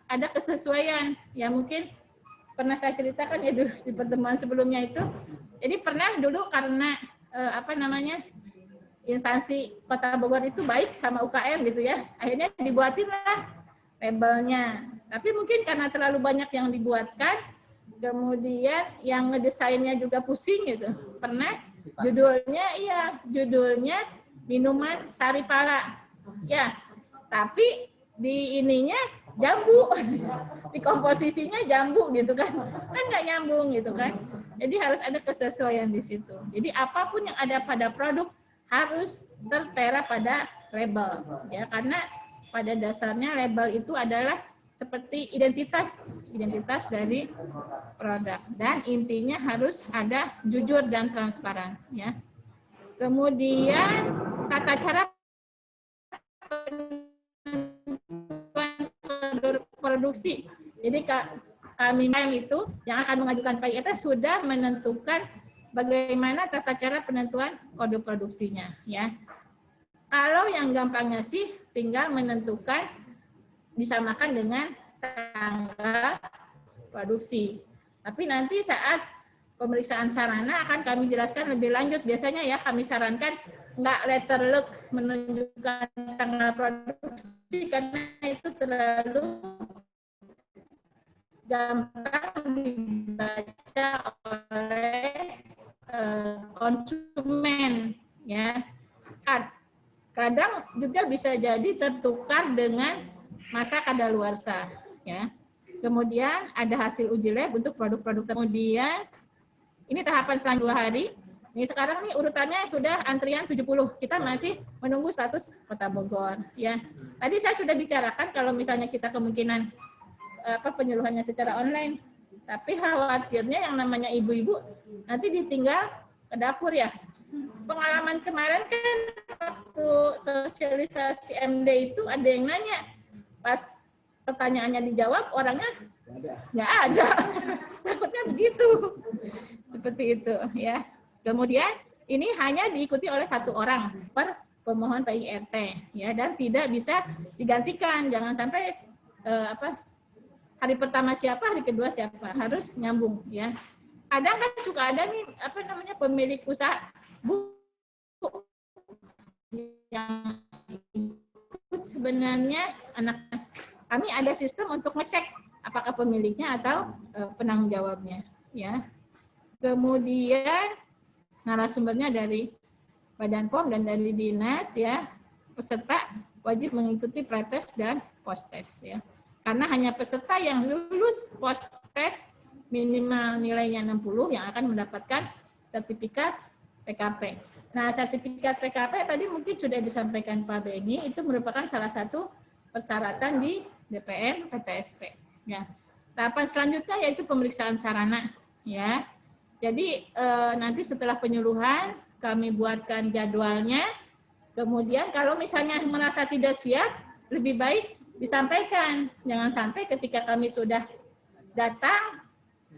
ada kesesuaian, ya mungkin pernah saya ceritakan ya di pertemuan sebelumnya itu. Jadi pernah dulu karena instansi Kota Bogor itu baik sama UKM gitu ya, akhirnya dibuatinlah labelnya. Tapi mungkin karena terlalu banyak yang dibuatkan, kemudian yang ngedesainnya juga pusing gitu. Pernah judulnya minuman sari pala. Ya, tapi di ininya jambu. Di komposisinya jambu gitu kan. Kan nggak nyambung gitu kan. Jadi harus ada kesesuaian di situ. Jadi apapun yang ada pada produk harus tertera pada label. Ya, karena pada dasarnya label itu adalah seperti identitas dari produk, dan intinya harus ada jujur dan transparan, ya. Kemudian tata cara produksi. Jadi kami itu yang akan mengajukan PIRT sudah menentukan bagaimana tata cara penentuan kode produksinya, ya. Kalau yang gampangnya sih tinggal menentukan disamakan dengan tanggal produksi. Tapi nanti saat pemeriksaan sarana akan kami jelaskan lebih lanjut. Biasanya ya kami sarankan nggak letterlock menunjukkan tanggal produksi karena itu terlalu gampang dibaca oleh konsumen, ya. Kadang juga bisa jadi tertukar dengan masa kadaluarsa, ya. Kemudian ada hasil uji lab untuk produk-produk. Kemudian ini tahapan selanjutnya 2 hari. Ini sekarang nih urutannya sudah antrian 70. Kita masih menunggu status Kota Bogor, ya. Tadi saya sudah bicarakan kalau misalnya kita kemungkinan penyuluhannya secara online. Tapi khawatirnya yang namanya ibu-ibu nanti ditinggal ke dapur ya. Pengalaman kemarin kan waktu sosialisasi MD itu ada yang nanya, pas pertanyaannya dijawab orangnya nggak ada. Takutnya begitu. Seperti itu ya. Kemudian ini hanya diikuti oleh 1 orang per pemohon PIRT ya, dan tidak bisa digantikan. Jangan sampai hari pertama siapa, hari kedua siapa, harus nyambung ya. Kadang kan suka ada nih pemilik usaha yang sebenarnya anak kami ada sistem untuk ngecek apakah pemiliknya atau penanggung jawabnya ya. Kemudian narasumbernya dari Badan POM dan dari dinas ya. Peserta wajib mengikuti pretest dan post-test ya. Karena hanya peserta yang lulus post-test minimal nilainya 60 yang akan mendapatkan sertifikat PKP. Nah, sertifikat PKP tadi mungkin sudah disampaikan Pak Beni, itu merupakan salah satu persyaratan di DPM PTSP. Ya. Tahapan selanjutnya yaitu pemeriksaan sarana. Ya. Jadi nanti setelah penyuluhan kami buatkan jadwalnya. Kemudian kalau misalnya merasa tidak siap, lebih baik disampaikan. Jangan sampai ketika kami sudah datang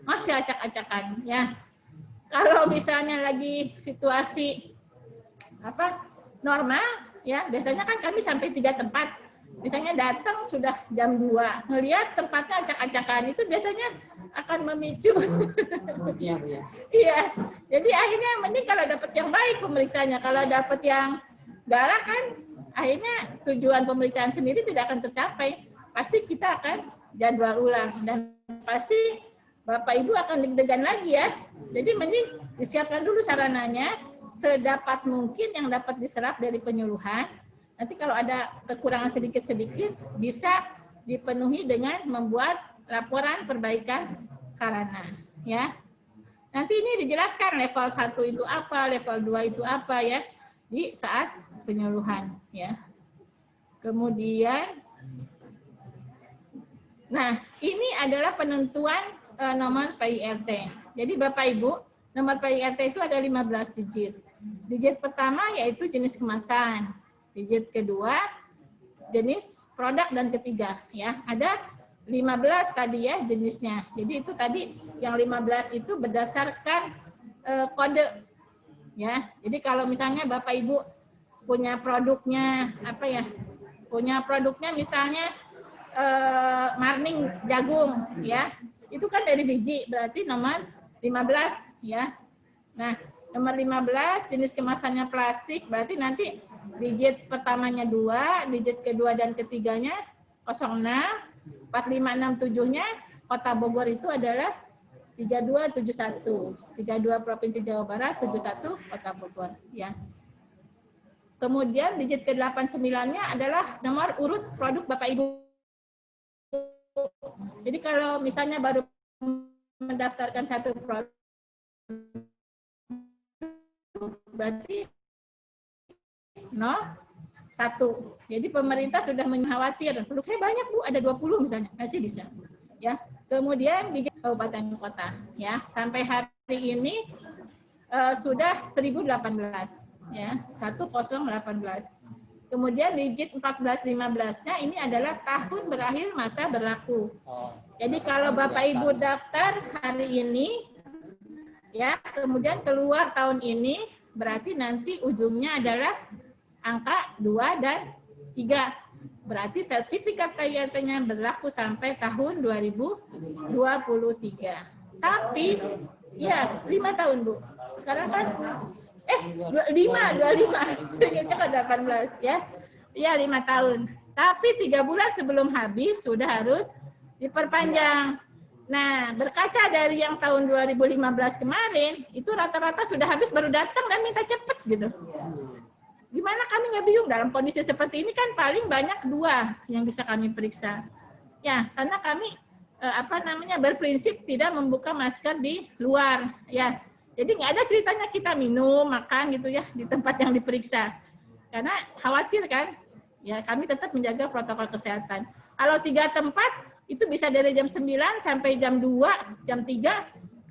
masih acak-acakan. Ya. Kalau misalnya lagi situasi normal, ya biasanya kan kami sampai 3 tempat. Misalnya datang sudah jam 2, ngelihat tempatnya acak-acakan, itu biasanya akan memicu. Iya, jadi akhirnya mending kalau dapat yang baik pemeriksaannya. Kalau dapat yang galak kan, akhirnya tujuan pemeriksaan sendiri tidak akan tercapai. Pasti kita akan jadwal ulang, dan pasti Bapak Ibu akan deg-degan lagi ya. Jadi mending disiapkan dulu sarananya, sedapat mungkin yang dapat diserap dari penyuluhan. Nanti kalau ada kekurangan sedikit-sedikit bisa dipenuhi dengan membuat laporan perbaikan sarana ya. Nanti ini dijelaskan level 1 itu apa, level 2 itu apa ya di saat penyuluhan ya. Kemudian nah, ini adalah penentuan nomor PIRT. Jadi Bapak Ibu, nomor PIRT itu ada 15 digit. Digit pertama yaitu jenis kemasan. Digit kedua jenis produk, dan ketiga ya. Ada 15 tadi ya jenisnya. Jadi itu tadi yang 15 itu berdasarkan kode ya. Jadi kalau misalnya Bapak Ibu punya produknya punya produknya misalnya marning jagung ya. Itu kan dari biji, berarti nomor 15 ya. Nah, nomor 15 jenis kemasannya plastik, berarti nanti digit pertamanya 2, digit kedua dan ketiganya 06, 4567-nya Kota Bogor itu adalah 3271. 32 Provinsi Jawa Barat, 71 Kota Bogor ya. Kemudian digit ke-89-nya adalah nomor urut produk Bapak Ibu. Jadi kalau misalnya baru mendaftarkan satu produk, berarti 01. Jadi pemerintah sudah mengkhawatir, produk saya banyak Bu, ada 20 misalnya, masih bisa. Ya. Kemudian di kabupaten kota, ya sampai hari ini sudah 1018, ya 1018. Kemudian digit 1415-nya ini adalah tahun berakhir masa berlaku. Jadi kalau Bapak Ibu daftar hari ini, ya kemudian keluar tahun ini, berarti nanti ujungnya adalah angka 2 dan 3. Berarti sertifikat PIRT-nya berlaku sampai tahun 2023. Tapi, ya 5 tahun Bu. Sekarang kan 25, segitu ke 18 ya. Ya 5 tahun. Tapi 3 bulan sebelum habis sudah harus diperpanjang. Nah, berkaca dari yang tahun 2015 kemarin, itu rata-rata sudah habis baru datang dan minta cepet gitu. Gimana kami nggak bingung dalam kondisi seperti ini kan paling banyak 2 yang bisa kami periksa. Ya, karena kami berprinsip tidak membuka masker di luar ya. Jadi nggak ada ceritanya kita minum, makan gitu ya di tempat yang diperiksa. Karena khawatir kan, ya kami tetap menjaga protokol kesehatan. Kalau 3 tempat, itu bisa dari jam 9 sampai jam 2, jam 3,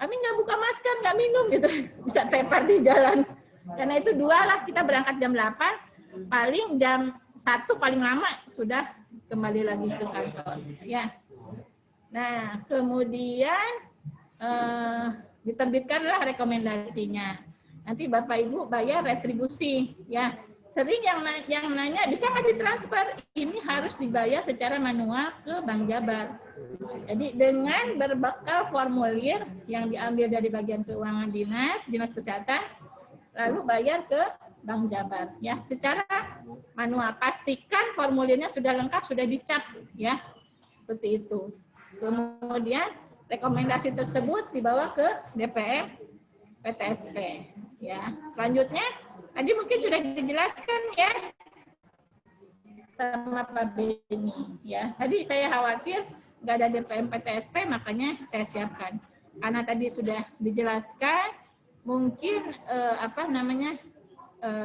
kami nggak buka masker, nggak minum gitu. Bisa tepar di jalan. Karena itu 2 lah, kita berangkat jam 8, paling jam 1 paling lama sudah kembali lagi ke kantor. Ya. Nah, kemudian diterbitkanlah rekomendasinya. Nanti Bapak Ibu bayar retribusi. Ya. Sering yang nanya, bisa nggak ditransfer? Ini harus dibayar secara manual ke Bank Jabar. Jadi dengan berbekal formulir yang diambil dari bagian keuangan dinas kesehatan, lalu bayar ke Bank Jabar. Ya, secara manual. Pastikan formulirnya sudah lengkap, sudah dicap, ya, seperti itu. Kemudian rekomendasi tersebut dibawa ke DPM PTSP. Ya, selanjutnya. Tadi mungkin sudah dijelaskan ya sama Pak Beni ya. Tadi saya khawatir nggak ada DPM PTSP, makanya saya siapkan. Karena tadi sudah dijelaskan, mungkin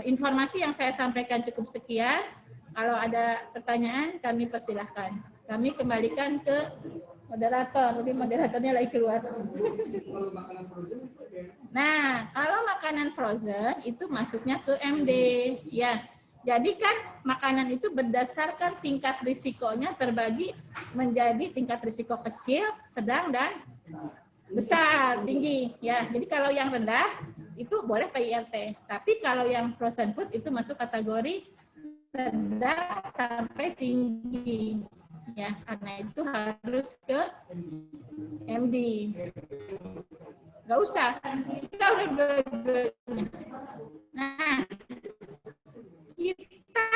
informasi yang saya sampaikan cukup sekian. Kalau ada pertanyaan, kami persilahkan. Kami kembalikan ke moderator, tapi moderatornya lagi keluar. Nah, kalau makanan frozen itu masuknya ke MD, ya. Jadi kan makanan itu berdasarkan tingkat risikonya terbagi menjadi tingkat risiko kecil, sedang, dan besar, tinggi, ya. Jadi kalau yang rendah itu boleh PIRT, tapi kalau yang frozen food itu masuk kategori sedang sampai tinggi. Ya, karena itu harus ke MD. Nggak usah. Kita udah dua-duanya. Nah, kita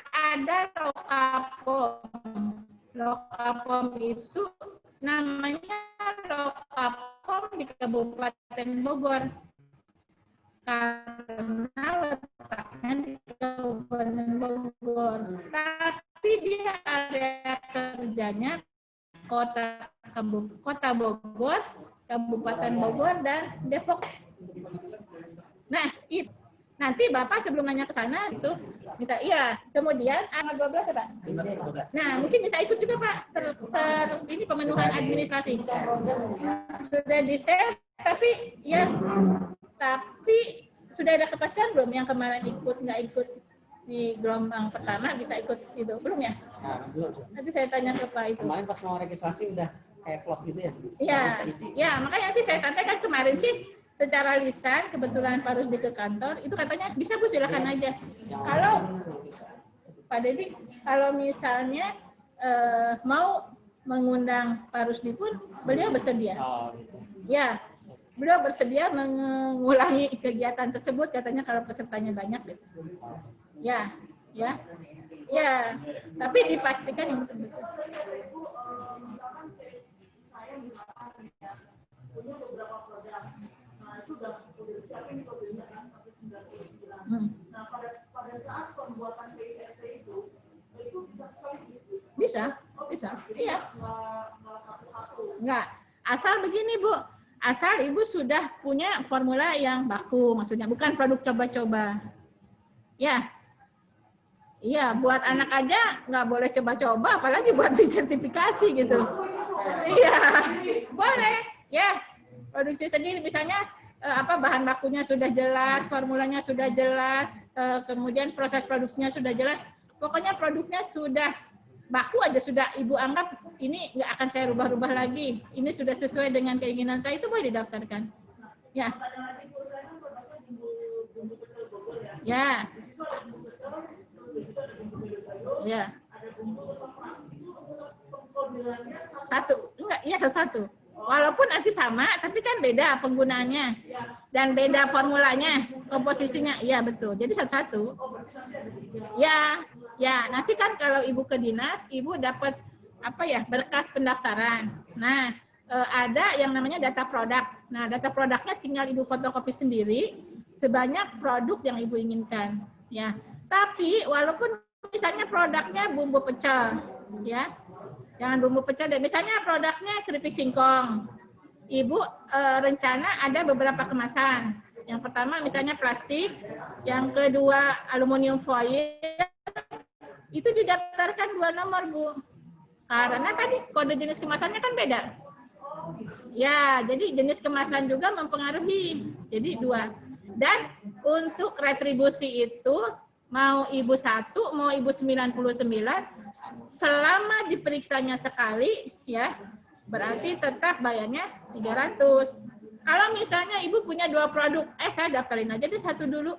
ada Lokapom. Lokapom itu namanya Lokapom di Kabupaten Bogor. Karena letaknya di Kabupaten Bogor. Tapi dia area kerjanya Kota Bogor, Kabupaten Bogor, dan Depok. Nah, itu. Nanti Bapak sebelum nanya ke sana itu minta iya. Kemudian tanggal 12 ya, Pak? Nah, mungkin bisa ikut juga, Pak, ini pemenuhan administrasi. Sudah di-share, tapi ya sudah ada kepastian belum yang kemarin ikut, nggak ikut di gelombang pertama bisa ikut itu? Belum ya? Nah, belum. Nanti saya tanya ke Pak itu. Kemarin pas mau registrasi udah kayak close gitu ya? Iya, ya, makanya nanti saya sampaikan kemarin sih secara lisan, kebetulan Pak Rusdi ke kantor, itu katanya bisa Bu, silakan aja. Kalau Pak Dedi, kalau misalnya mau mengundang Pak Rusdi pun, beliau bersedia. Ya, beliau bersedia mengulangi kegiatan tersebut, katanya kalau pesertanya banyak. Gitu. Ya, ya, ya. Tapi dipastikan yang betul-betul. Nah, pada saat pembuatan PIRT itu bisa sekali bisa, iya. Enggak, asal begini Bu, asal Ibu sudah punya formula yang baku, maksudnya bukan produk coba-coba. Ya, iya, buat anak aja nggak boleh coba-coba, apalagi buat sertifikasi gitu. Iya, boleh, ya. Produksi sendiri, misalnya bahan bakunya sudah jelas, formulanya sudah jelas, kemudian proses produksinya sudah jelas. Pokoknya produknya sudah baku aja, sudah Ibu anggap ini nggak akan saya rubah-rubah lagi. Ini sudah sesuai dengan keinginan saya, itu boleh didaftarkan. Ya. Ya. Ya. Satu, enggak, iya satu-satu. Walaupun nanti sama, tapi kan beda penggunaannya dan beda formulanya, komposisinya, iya betul. Jadi satu-satu. Ya, ya. Nanti kan kalau Ibu ke dinas, Ibu dapat berkas pendaftaran. Nah, ada yang namanya data produk. Nah, data produknya tinggal Ibu fotokopi sendiri sebanyak produk yang Ibu inginkan. Ya, tapi walaupun misalnya produknya bumbu pecel, ya. Jangan bumbu pecel deh. Misalnya produknya keripik singkong. Ibu rencana ada beberapa kemasan. Yang pertama misalnya plastik, yang kedua aluminium foil. Itu didaftarkan 2 nomor, Bu. Karena tadi kode jenis kemasannya kan beda. Ya, jadi jenis kemasan juga mempengaruhi. Jadi 2. Dan untuk retribusi itu mau ibu 1, mau ibu 99, selama diperiksanya sekali, ya, berarti tetap bayarnya 300. Kalau misalnya ibu punya 2 produk, saya daftarin aja deh 1 dulu.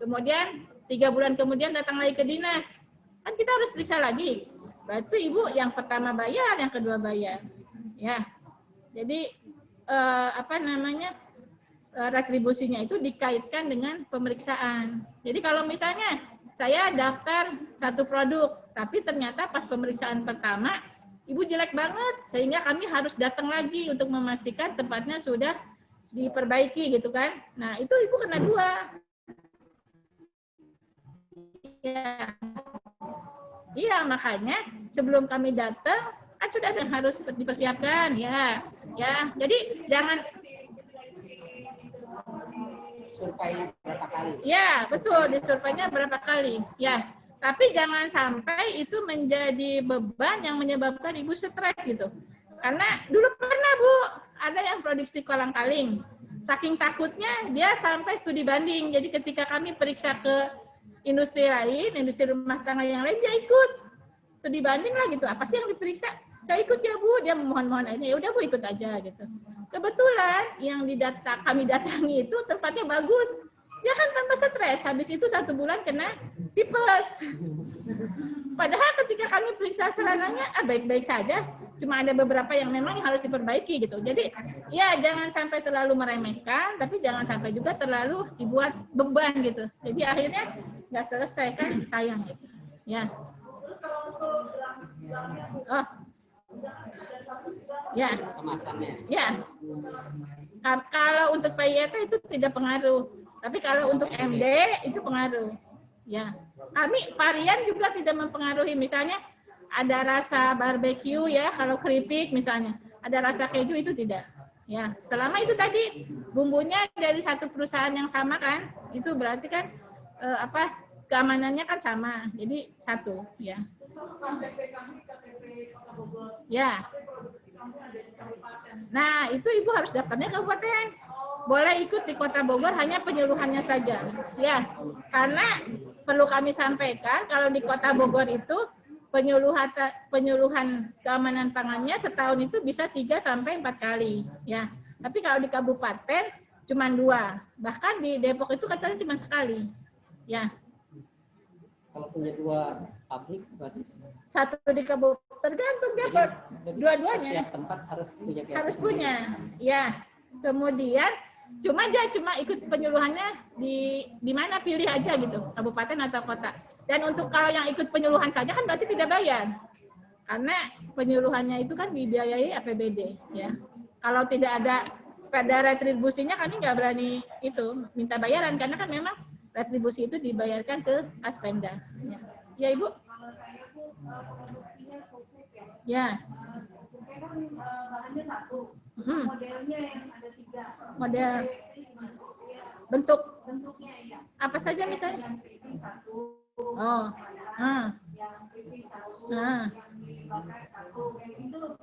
Kemudian 3 bulan kemudian datang lagi ke dinas. Kan kita harus periksa lagi. Berarti ibu yang pertama bayar, yang kedua bayar. Ya. Jadi retribusinya itu dikaitkan dengan pemeriksaan. Jadi kalau misalnya saya daftar 1 produk, tapi ternyata pas pemeriksaan pertama ibu jelek banget, sehingga kami harus datang lagi untuk memastikan tempatnya sudah diperbaiki gitu kan. Nah, itu ibu kena 2. Iya, makanya sebelum kami datang kan sudah ada yang harus dipersiapkan, ya. Jadi jangan Surveinya berapa kali? Ya, betul, disurveinya berapa kali. Ya, tapi jangan sampai itu menjadi beban yang menyebabkan ibu stres gitu. Karena dulu pernah Bu, ada yang produksi kolang-kaling. Saking takutnya dia sampai studi banding. Jadi ketika kami periksa ke industri lain, industri rumah tangga yang lain, dia ikut studi banding lah gitu. Apa sih yang diperiksa? Saya ikut ya Bu, dia memohon-mohon aja. Ya udah Bu, ikut aja gitu. Kebetulan yang kami datangi itu tempatnya bagus. Dia kan tanpa stres. Habis itu 1 bulan kena tipes. Padahal ketika kami periksa sarananya baik-baik saja. Cuma ada beberapa yang memang harus diperbaiki gitu. Jadi ya jangan sampai terlalu meremehkan, tapi jangan sampai juga terlalu dibuat beban gitu. Jadi akhirnya nggak selesai kan, sayang gitu. Ya. Oh. Ya. Kemasannya. Ya. Kalau untuk PYT itu tidak pengaruh. Tapi kalau untuk MD itu pengaruh. Ya. Kami varian juga tidak mempengaruhi. Misalnya ada rasa barbecue ya, kalau keripik misalnya. Ada rasa keju itu tidak. Ya, selama itu tadi bumbunya dari satu perusahaan yang sama kan, itu berarti kan keamanannya kan sama. Jadi 1 ya. Ya. Nah, itu ibu harus daftarnya kabupaten. Boleh ikut di Kota Bogor hanya penyuluhannya saja. Ya, karena perlu kami sampaikan kalau di Kota Bogor itu penyuluhan keamanan pangannya setahun itu bisa 3 sampai 4 kali. Ya, tapi kalau di kabupaten cuma 2. Bahkan di Depok itu katanya cuma sekali. Ya. Kalau punya 2 pabrik berarti 1 di kabupaten, tergantung dia dua-duanya. Setiap tempat harus punya. Harus punya, ya. Kemudian dia cuma ikut penyuluhannya di mana pilih aja gitu, kabupaten atau kota. Dan untuk kalau yang ikut penyuluhan saja kan berarti tidak bayar, karena penyuluhannya itu kan dibiayai APBD, ya. Kalau tidak ada pada retribusinya kami nggak berani itu minta bayaran, karena kan memang retribusi itu dibayarkan ke Aspenda. Ya Ibu. Ya. Modelnya yang ada 3. Model bentuknya ya. Apa saja misalnya? Oh.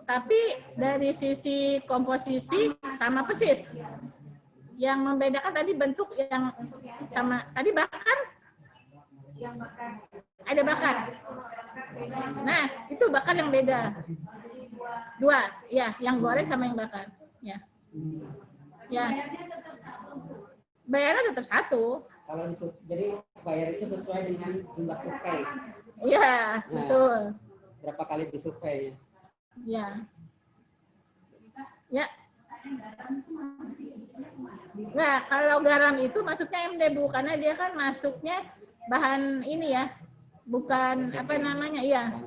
Tapi dari sisi komposisi sama persis. Yang membedakan tadi bentuk yang sama. Tadi bakar? Ada bakar. Nah, itu bakar yang beda. 2, ya, yang goreng sama yang bakar. Ya. Ya. Bayarnya tetap 1. Kalau jadi bayar itu sesuai dengan jumlah survei. Iya, betul. Berapa kali disurvei? Ya. Ya. Nah, kalau garam itu masuknya MD Bu, karena dia kan masuknya bahan ini ya, bukan apa namanya, iya.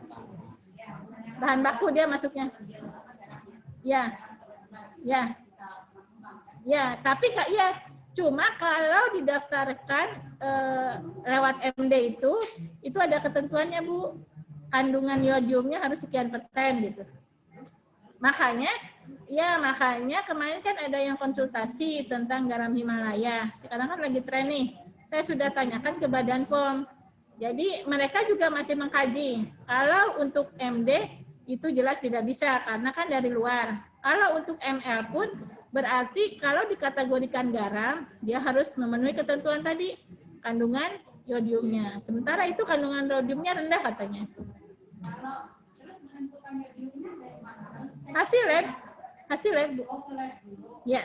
Bahan baku dia masuknya. Ya. Ya. Ya, tapi iya, cuma kalau didaftarkan lewat MD itu ada ketentuannya Bu. Kandungan yodiumnya harus sekian persen gitu. Makanya kemarin kan ada yang konsultasi tentang garam Himalaya. Sekarang kan lagi tren nih. Saya sudah tanyakan ke Badan POM. Jadi mereka juga masih mengkaji. Kalau untuk MD itu jelas tidak bisa karena kan dari luar. Kalau untuk ML pun berarti kalau dikategorikan garam, dia harus memenuhi ketentuan tadi. Kandungan yodiumnya. Sementara itu kandungan rhodiumnya rendah katanya. Hasil lab, Bu. Ya.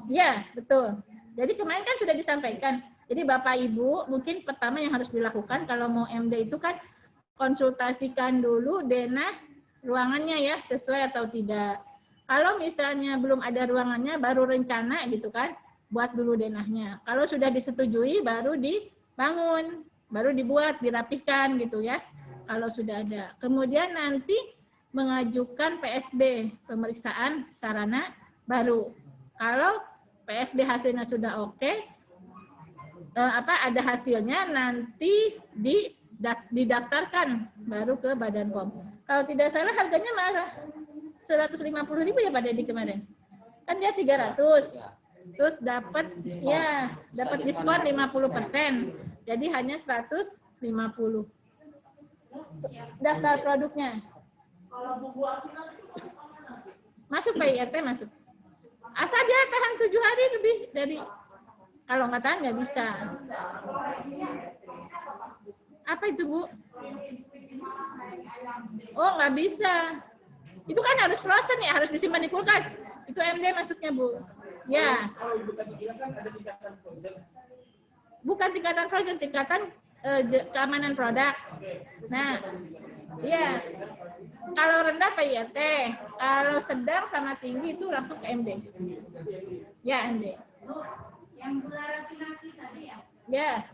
Ya, betul. Jadi kemarin kan sudah disampaikan. Jadi Bapak Ibu mungkin pertama yang harus dilakukan kalau mau MD itu kan konsultasikan dulu denah ruangannya ya, sesuai atau tidak. Kalau misalnya belum ada ruangannya, baru rencana gitu kan, buat dulu denahnya. Kalau sudah disetujui, baru dibangun, baru dibuat, dirapihkan gitu ya. Kalau sudah ada. Kemudian nanti mengajukan PSB, pemeriksaan sarana baru. Kalau PSB hasilnya sudah oke, ada hasilnya nanti didaftarkan baru ke Badan POM. Kalau tidak salah harganya malah 150.000 ya Pak Dedi kemarin. Kan dia 300. Terus dapat diskon 50%. Jadi hanya 150. Daftar produknya. Masuk PIRT masuk. Asal dia tahan 7 hari lebih dari, kalau nggak tahan nggak bisa. Apa itu Bu? Oh nggak bisa. Itu kan harus frozen ya, harus disimpan di kulkas. Itu MD masuknya Bu. Ya. Bukan tingkatan frozen, tingkatan keamanan produk. Nah, iya. Kalau rendah PIRT, kalau sedang sama tinggi itu langsung ke MD. Ya MD. Yang gula rafinasi tadi ya? Ya.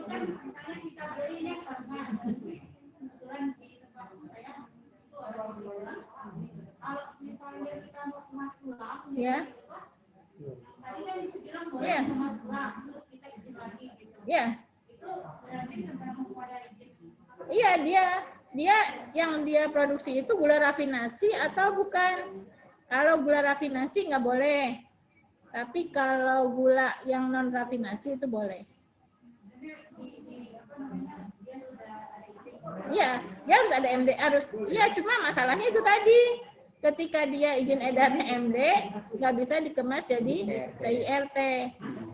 Yang misalnya kita beli ini kebetulan di tempat saya itu ada gula. Kalau misalnya kita mau kemas ulang, Ya. tadi kan itu bilang boleh Ya. kemas ulang, terus kita izin lagi gitu. Ya. Itu berarti tergantung pada izin. Iya, dia yang dia produksi itu gula rafinasi atau bukan. Kalau gula rafinasi nggak boleh. Tapi kalau gula yang non rafinasi itu boleh. Iya, dia harus ada MD, harus. Iya, cuma masalahnya itu tadi. Ketika dia izin edarnya MD, nggak bisa dikemas jadi PIRT.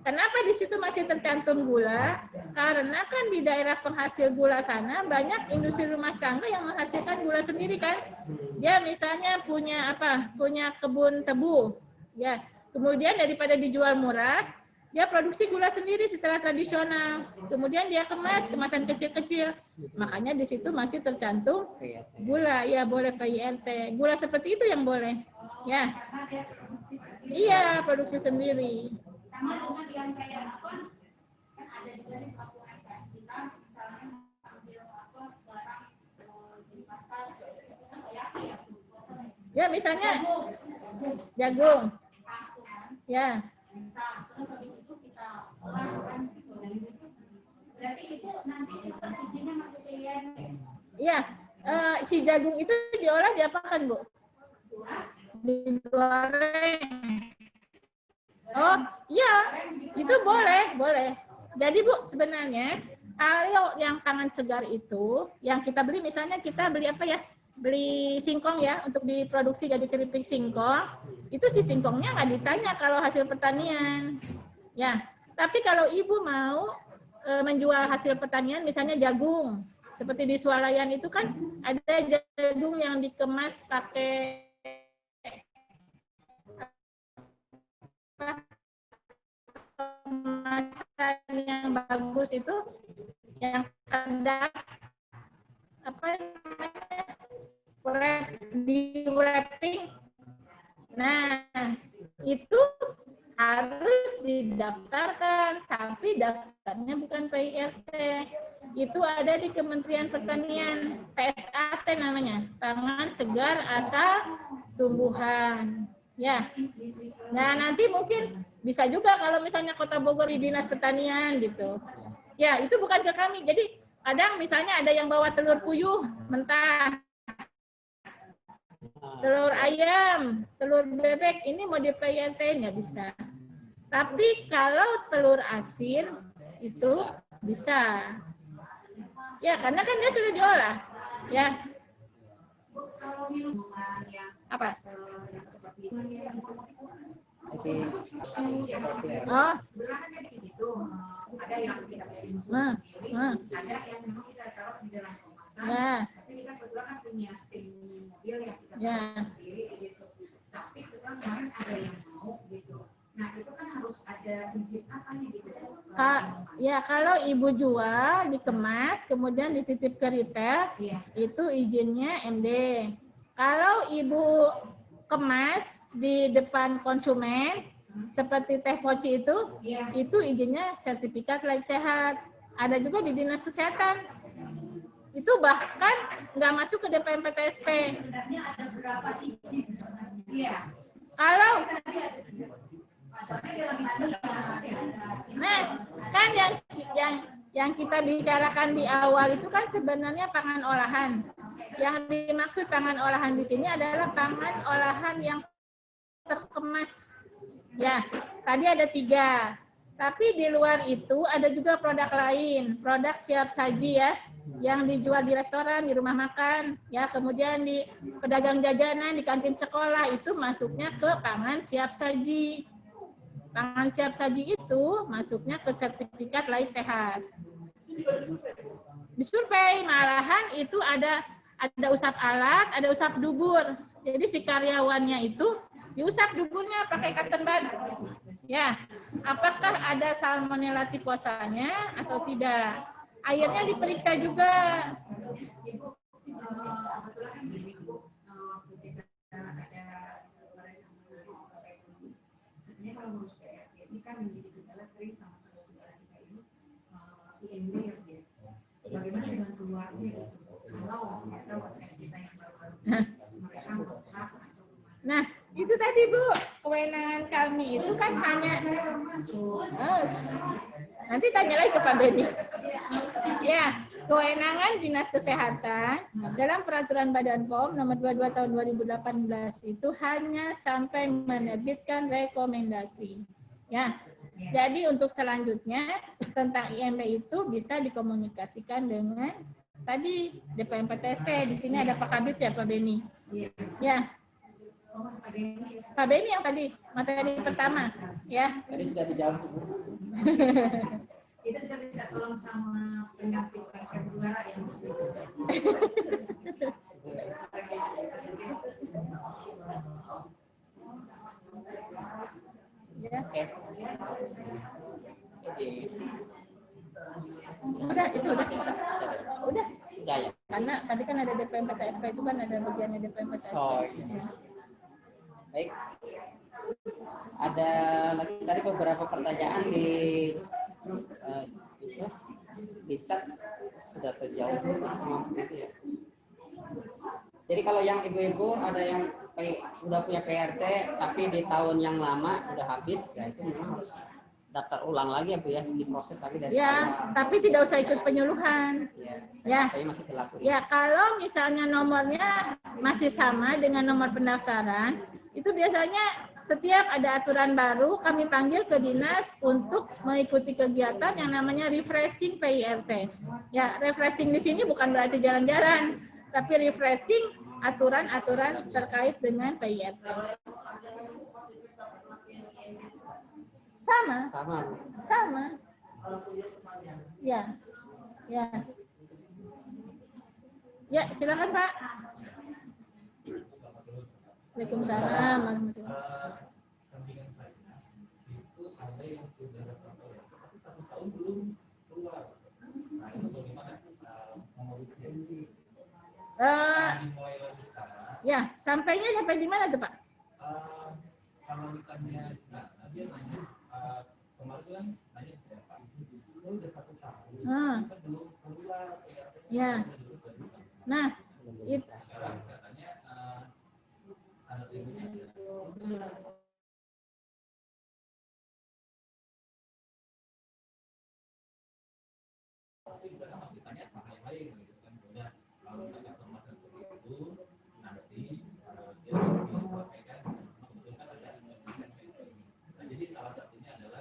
Kenapa di situ masih tercantum gula? Karena kan di daerah penghasil gula sana banyak industri rumah tangga yang menghasilkan gula sendiri kan. Dia misalnya punya kebun tebu, ya. Kemudian daripada dijual murah, dia produksi gula sendiri secara tradisional. Kemudian dia kemasan kecil-kecil. Makanya di situ masih tercantum gula, ya boleh PIRT. Gula seperti itu yang boleh, ya. Iya, produksi sendiri. Sama dengan yang kayak apa? Kan ada juga di pelabuhan kan. Kita misalnya ambil barang di pasar, kan kayak ya. Ya, misalnya jagung. Ya. Nah, terus habis itu kita olah kan. Berarti itu nanti itu izinnya masuk PIRT. Iya, si jagung itu diolah diapakan, Bu? Digoreng. Oh, iya, itu boleh. Jadi Bu, sebenarnya kalau yang tangan segar itu, yang kita beli, misalnya kita beli apa ya? Beli singkong ya, untuk diproduksi jadi keripik singkong, itu si singkongnya nggak ditanya kalau hasil pertanian. Ya, tapi kalau Ibu mau menjual hasil pertanian, misalnya jagung, seperti di Swalayan itu kan ada jagung yang dikemas pakai kemasan yang bagus itu, yang ada di wrapping. Nah, itu harus didaftarkan, tapi daftarnya bukan PIRT. Itu ada di Kementerian Pertanian, PSAT namanya, Pangan Segar Asal Tumbuhan. Ya. Nah, nanti mungkin bisa juga kalau misalnya Kota Bogor di Dinas Pertanian gitu. Ya, itu bukan ke kami. Jadi kadang misalnya ada yang bawa telur puyuh mentah, telur ayam, telur bebek, ini mau di PIRT nggak bisa. Tapi kalau telur asin itu bisa. Ya, karena kan dia sudah diolah. Ya. Apa? Oh. Nah, nah. Ya. Ya. Ya, kalau ibu jual, dikemas, kemudian dititip ke retail, itu izinnya MD. Kalau ibu kemas di depan konsumen, seperti teh poci itu izinnya sertifikat layak sehat. Ada juga di dinas kesehatan. Itu bahkan nggak masuk ke DPMPTSP. Kalau nah, kan yang kita bicarakan di awal itu kan sebenarnya pangan olahan. Yang dimaksud pangan olahan di sini adalah pangan olahan yang terkemas. Ya, tadi ada 3. Tapi di luar itu ada juga produk lain, produk siap saji ya, yang dijual di restoran, di rumah makan, ya, kemudian di pedagang jajanan, di kantin sekolah, itu masuknya ke pangan siap saji. Pangan siap saji itu masuknya ke sertifikat layak sehat. Disurvei malahan itu ada usap alat, ada usap dubur. Jadi si karyawannya itu diusap duburnya pakai cotton bud. Ya, apakah ada salmonella typhosanya atau tidak? Airnya diperiksa juga. Nah, itu tadi Bu, kewenangan kami itu kan hanya nanti tanya lagi ke Pak Beni. Ya, kewenangan Dinas Kesehatan dalam Peraturan Badan POM nomor 22 tahun 2018 itu hanya sampai menerbitkan rekomendasi. Ya. Jadi untuk selanjutnya tentang IMB itu bisa dikomunikasikan dengan tadi DPMPTSP. Di sini ada Pak Kabit ya, Pak Beni. Ya. Pak Beni yang tadi materi pertama, ya. Tadi sudah dijawab. Kita juga minta tolong sama pendamping Kedua yang Ya. Oke. Udah, itu udah. Udah. Ya. Karena tadi kan ada DPMPTSP itu kan ada bagiannya DPMPTSP. Oh iya. Baik. Ada lagi tadi beberapa pertanyaan di chat sudah terjawab itu ya. Jadi kalau yang ibu-ibu ada yang udah punya PRT tapi di tahun yang lama udah habis, ya itu memang harus daftar ulang lagi ya Bu ya, diproses lagi dari ya, tapi tidak usah ikut penyuluhan. Ya. Tapi masih berlaku. Ya, kalau misalnya nomornya masih sama dengan nomor pendaftaran, itu biasanya setiap ada aturan baru kami panggil ke dinas untuk mengikuti kegiatan yang namanya refreshing PIRT. Ya, refreshing di sini bukan berarti jalan-jalan, tapi refreshing aturan-aturan terkait dengan PIRT. Sama. Ya. Ya, silakan Pak. Waalaikumsalam warahmatullahi ya, sampainya sampai di mana tuh Pak? Kalau ditanya, dia nanya kemarin nanya Pak, itu udah 1 tahun, kita belum keluar. Ya. Nah, itu. Katanya ada ibunya.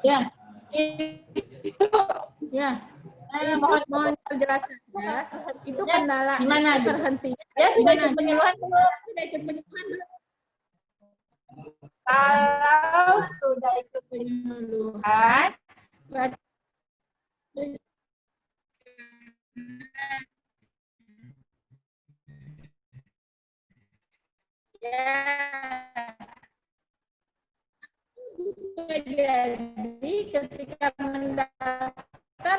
Ya, itu ya. Mohon terjelaskan ya. Itu kendala gimana terhenti. Ya sudah ikut penyuluhan belum? Sudah ikut penyuluhan belum? Kalau sudah ikut penyuluhan, Ya, bisa jadi ketika mendaftar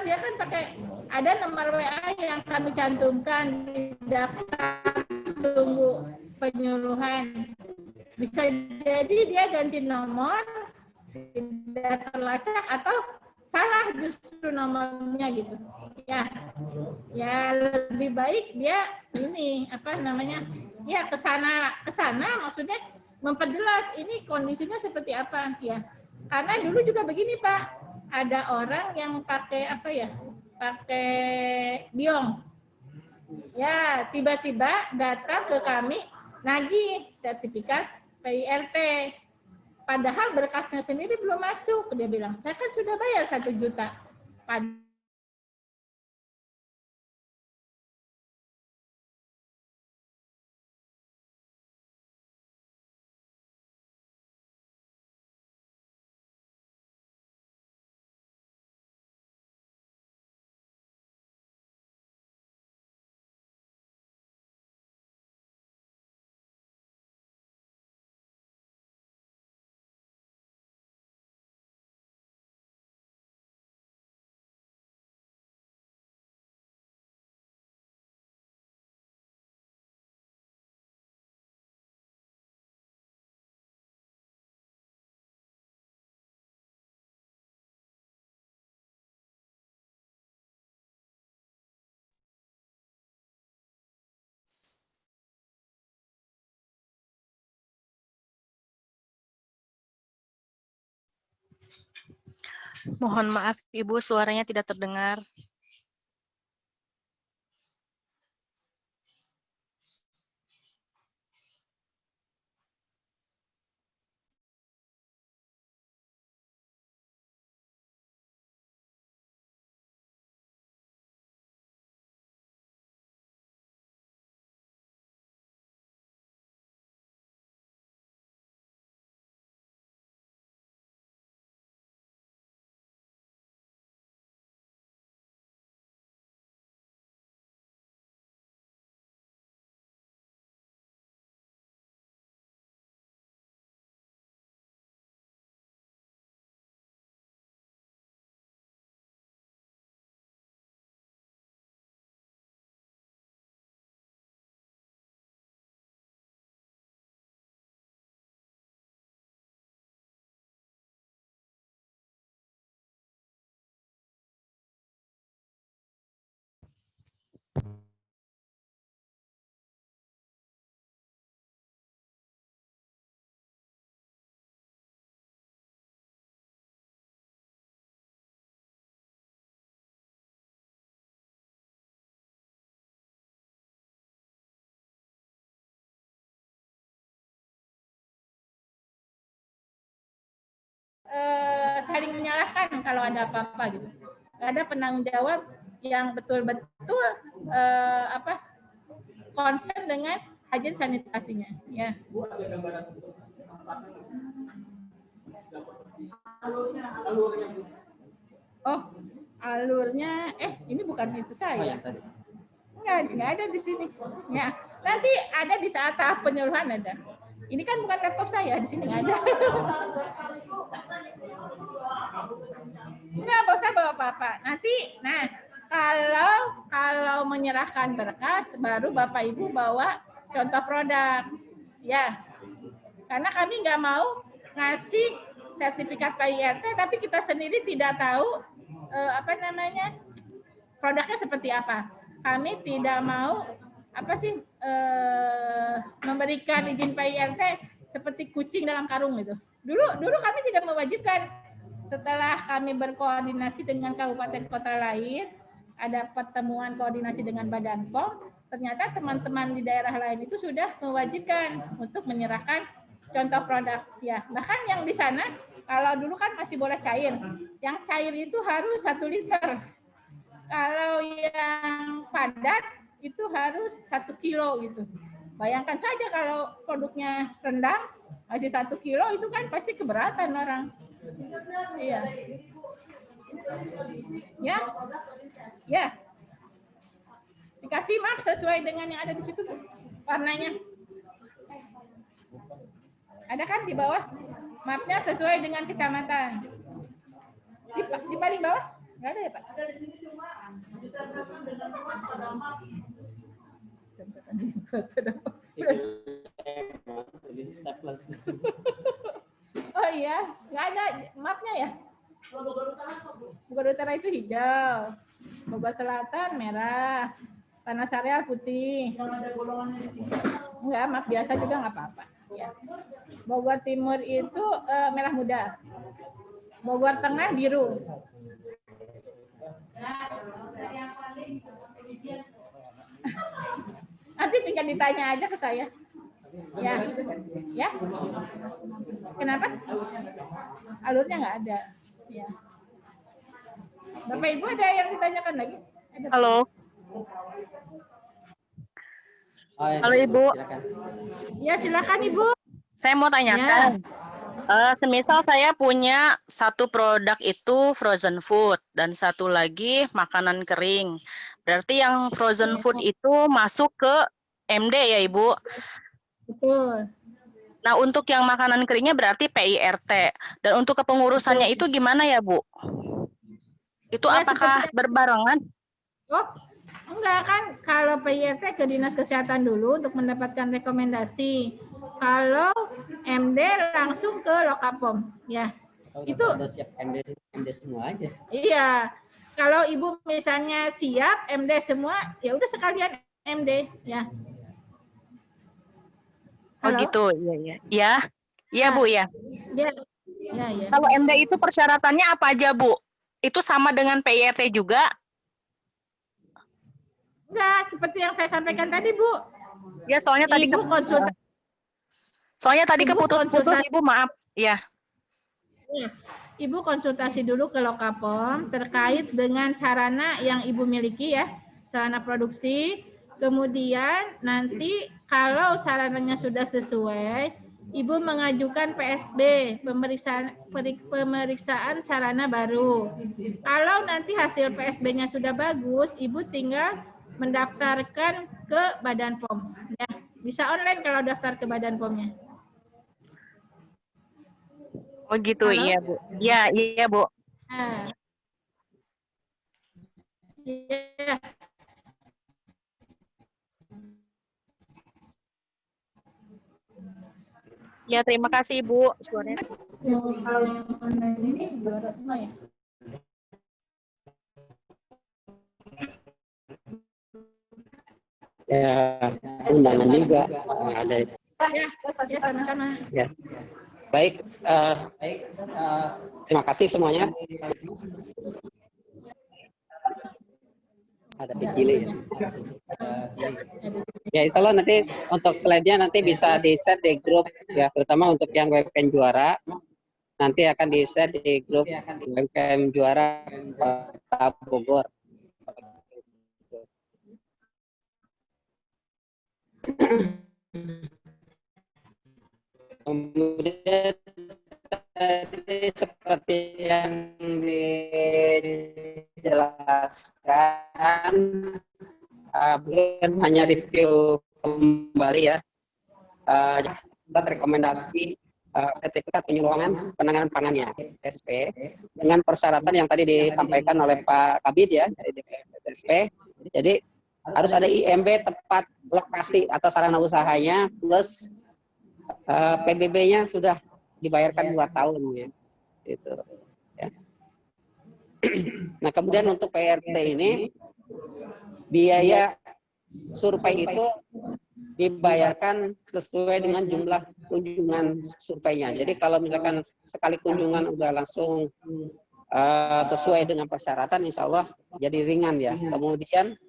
dia kan pakai ada nomor WA yang kami cantumkan di daftar tunggu penyuluhan. Bisa jadi dia ganti nomor, tidak terlacak atau salah justru nomornya gitu. Ya lebih baik dia ini apa namanya? Ya kesana maksudnya memperjelas ini kondisinya seperti apa ya. Karena dulu juga begini Pak, ada orang yang pakai apa ya? Pakai biong. Ya, tiba-tiba datang ke kami nagih sertifikat PIRT. Padahal berkasnya sendiri belum masuk. Dia bilang, saya kan sudah bayar 1 juta. Mohon maaf, Ibu, suaranya tidak terdengar. Saling menyalahkan kalau ada apa-apa gitu. Ada penanggung jawab yang betul-betul concern dengan agen sanitasinya. Ya. Oh, alurnya, ini bukan itu saya. Enggak ada di sini. Ya, nanti ada di saat tahap penyuluhan ada. Ini kan bukan laptop saya, di sini nggak ada. Nggak usah bawa apa-apa. Nanti, kalau menyerahkan berkas, baru Bapak Ibu bawa contoh produk. Ya, karena kami nggak mau ngasih sertifikat PIRT, tapi kita sendiri tidak tahu produknya seperti apa. Kami tidak mau memberikan izin PIRT seperti kucing dalam karung gitu. Dulu kami tidak mewajibkan. Setelah kami berkoordinasi dengan kabupaten kota lain, ada pertemuan koordinasi dengan Badan POM, ternyata teman-teman di daerah lain itu sudah mewajibkan untuk menyerahkan contoh produk. Ya, bahkan yang di sana kalau dulu kan masih boleh cair. Yang cair itu harus 1 liter. Kalau yang padat itu harus 1 kilo gitu. Bayangkan saja kalau produknya rendang masih 1 kilo itu kan pasti keberatan orang. Iya. Ya, ya. Dikasih map sesuai dengan yang ada di situ, Bu. Warnanya. Ada kan di bawah? Mapnya sesuai dengan kecamatan. Di paling bawah? Nggak ada ya, Pak? Oh iya, nggak ada mapnya ya? Bogor Utara itu hijau, Bogor Selatan merah, Tanah Sareal putih. Enggak, map biasa juga nggak apa-apa. Ya. Bogor Timur itu merah muda, Bogor Tengah biru. Nanti tinggal ditanya aja ke saya. Ya, ya. Kenapa? Alurnya nggak ada. Ya. Bapak Ibu ada yang ditanyakan lagi? Ada. Halo. Halo Ibu. Ya silakan Ibu. Saya mau tanyakan. Semisal saya punya satu produk itu frozen food dan satu lagi makanan kering. Berarti yang frozen food itu masuk ke MD ya Ibu? Betul. Nah untuk yang makanan keringnya berarti PIRT. Dan untuk kepengurusannya itu gimana ya Bu? Itu Ya, apakah berbarengan? Oh, enggak kan, kalau PIRT ke Dinas Kesehatan dulu untuk mendapatkan rekomendasi. Kalau MD langsung ke Lokapom, ya. Itu udah siap MD semua aja. Iya. Kalau Ibu misalnya siap MD semua, ya udah sekalian MD, ya. Oh Halo? gitu, iya iya. Ya. Iya Bu ya. Ya. Ya, ya. Kalau MD itu persyaratannya apa aja Bu? Itu sama dengan PIRT juga? Enggak, seperti yang saya sampaikan tadi, Bu. Ya, soalnya tadi Ibu konsultasi. Soalnya tadi Ibu keputus-putus Ibu, maaf. Ya. Ya. Ibu konsultasi dulu ke Lokapom terkait dengan sarana yang Ibu miliki ya, sarana produksi. Kemudian nanti kalau sarananya sudah sesuai, Ibu mengajukan PSB, pemeriksaan sarana baru. Kalau nanti hasil PSB-nya sudah bagus, Ibu tinggal mendaftarkan ke Badan POM. Ya, bisa online kalau daftar ke Badan POM-nya. Oh gitu, Halo? iya Bu. Iya, iya Bu. Nah. Iya. Ya, terima kasih Ibu. Suaranya. Kalau yang online ini juara semua ya? Ya, undangan juga ada. Ya sama-sama. Ya. Baik, terima kasih semuanya. Ada pilih. Ya, insya Allah nanti untuk slide-nya nanti bisa di-share di grup ya, terutama untuk yang webcam juara. Nanti akan di-share di grup webcam juara Kota Bogor. Kemudian tadi seperti yang dijelaskan, bukan hanya review kembali ya, rekomendasi ketika penyuluhan penanganan pangannya SP dengan persyaratan yang tadi disampaikan oleh Pak Kabid ya dari DPSP. Jadi harus ada IMB tepat lokasi atau sarana usahanya plus PBB-nya sudah dibayarkan 2 tahun ya. Itu. Ya. Nah, kemudian untuk PRT ini biaya survei itu dibayarkan sesuai dengan jumlah kunjungan surveinya. Jadi kalau misalkan sekali kunjungan udah langsung sesuai dengan persyaratan, insya Allah jadi ringan ya. Kemudian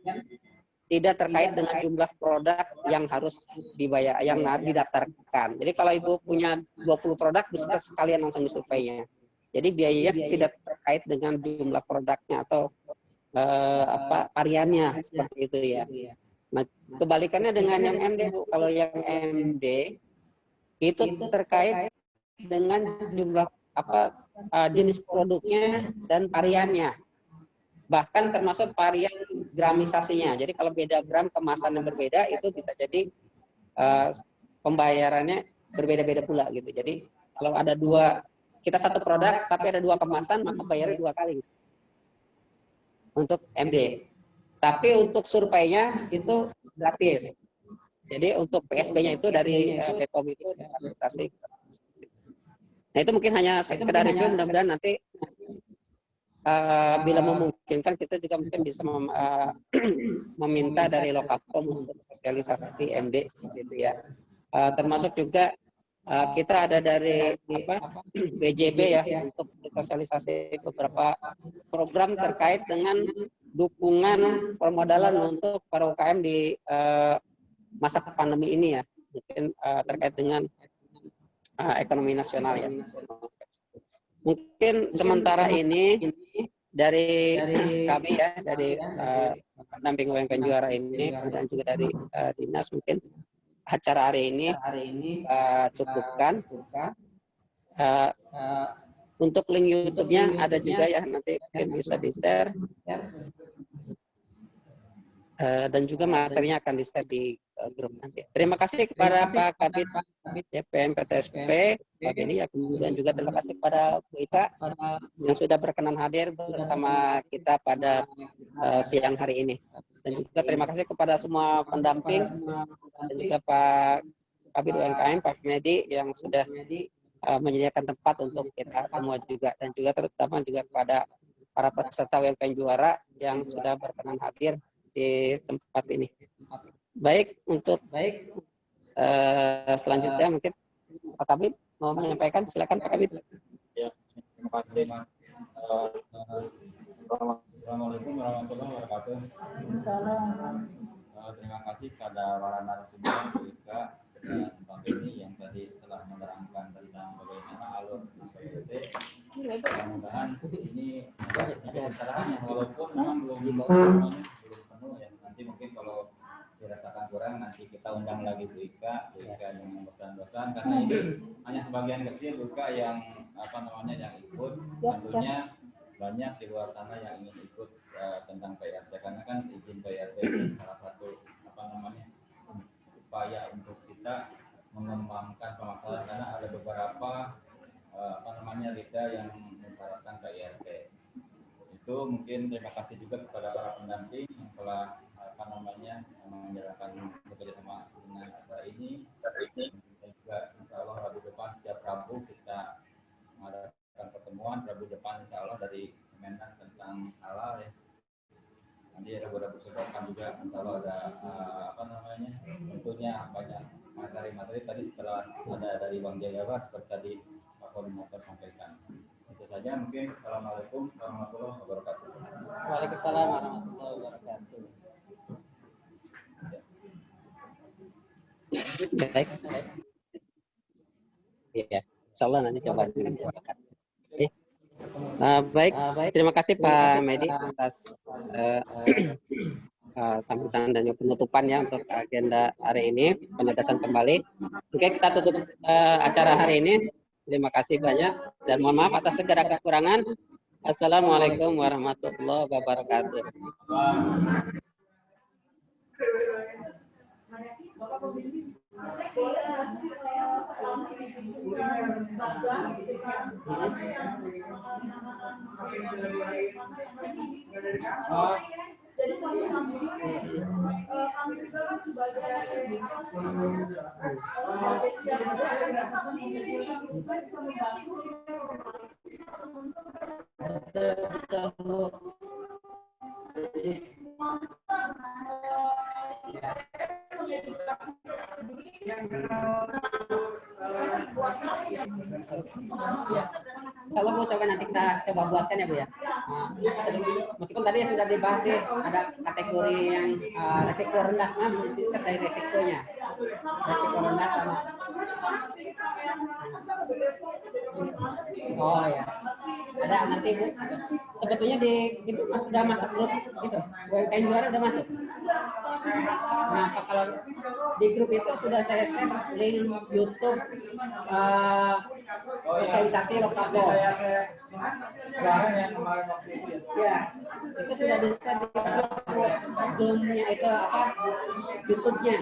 tidak terkait dengan jumlah produk yang harus dibayar, yang didaftarkan. Jadi kalau Ibu punya 20 produk, bisa sekalian langsung disurveinya. Jadi biayanya tidak terkait dengan jumlah produknya atau variannya seperti itu ya. Nah, kebalikannya dengan yang MD, Bu. Kalau yang MD itu terkait dengan jumlah jenis produknya dan variannya. Bahkan termasuk varian gramisasinya. Jadi kalau beda gram kemasan yang berbeda itu bisa jadi pembayarannya berbeda-beda pula gitu. Jadi kalau ada kita satu produk tapi ada 2 kemasan, maka bayarnya 2 kali untuk MD. Tapi untuk surveinya itu gratis. Jadi untuk PSB-nya itu dari BPOM itu administrasi. Nah itu mungkin hanya sekedar review, mudah-mudahan nanti bila memungkinkan kita juga mungkin bisa meminta dari Lokapom untuk sosialisasi MD seperti itu ya. Termasuk juga kita ada dari BJB ya untuk sosialisasi beberapa program terkait dengan dukungan permodalan untuk para UKM di masa pandemi ini ya, mungkin terkait dengan ekonomi nasional ya. Mungkin sementara ini dari kami ya, dari pendamping UMKM Juara ini dan juga dari dinas, mungkin acara hari ini cukupkan. Untuk link YouTube-nya ada juga ya, nanti mungkin bisa di-share. Dan juga materinya akan di-share di grup nanti. Terima kasih kepada Pak Kabid DPM PTSP, Pak Beni, ya, kemudian juga terima kasih kepada Bu Ita yang sudah berkenan hadir bersama kita pada siang hari ini. Dan juga terima kasih kepada semua pendamping dan juga Pak Kabid UMKM, Pak Medi yang sudah menyediakan tempat untuk kita semua juga, dan juga terutama juga kepada para peserta UMKM Juara yang sudah berkenan hadir di tempat ini. Baik, untuk selanjutnya mungkin Pak Kabid mau menyampaikan, silakan Pak Kabid. Ya, terima kasih Mas. Assalamualaikum warahmatullahi wabarakatuh. Terima kasih kepada para narasumber juga dan Pak Beni yang tadi telah menerangkan tentang bagaimana alur APWT. Mudah-mudahan ini ada pencerahan yang walaupun memang belum penuh ya. Nanti mungkin kalau dirasakan kurang, nanti kita undang lagi Bu Ika yang berdosen, karena ini hanya sebagian kecil Bu Ika yang yang ikut. Tentunya banyak di luar sana yang ingin ikut tentang PRT, karena kan izin PRT salah satu upaya untuk kita mengembangkan pemasaran, karena ada beberapa RIDA yang mensyaratkan PRT. Itu mungkin terima kasih juga kepada para pendamping yang telah menjalankan bekerjasama dengan acara ini. Dan juga insya Allah Rabu depan setiap Rabu kita mengadakan pertemuan. Rabu depan insya Allah dari Kementerian tentang halal ya. Nanti Rabu sebelah juga insya Allah ada tentunya banyak materi-materi tadi setelah ada dari Bang Jawa seperti tadi Pak Koordinator sampaikan. Itu saja mungkin. Assalamualaikum warahmatullahi wabarakatuh. Waalaikumsalam warahmatullahi wabarakatuh. Baik. Iya, insya Allah nanti coba disampaikan. Baik, terima kasih Pak Medi atas sambutan dan penutupan ya untuk agenda hari ini, penegasan kembali. Oke, kita tutup acara hari ini. Terima kasih banyak dan mohon maaf atas segala kekurangan. Assalamualaikum warahmatullahi wabarakatuh. Jadi kami juga kan sebagai Kalau mau coba nanti kita coba buatkan ya Bu ya. Meskipun tadi sudah dibahas sih, ada kategori yang resiko rendah, kita dari resikonya. Resiko rendah sama. Oh ya. Ada nanti Bu. Sebetulnya di itu sudah masuk grup itu. UMKM Juara udah masuk. Nah, kalau di grup itu sudah saya share link YouTube sosialisasi Lokapol. Ya, itu sudah di-share di Zoom-nya itu apa? YouTube-nya.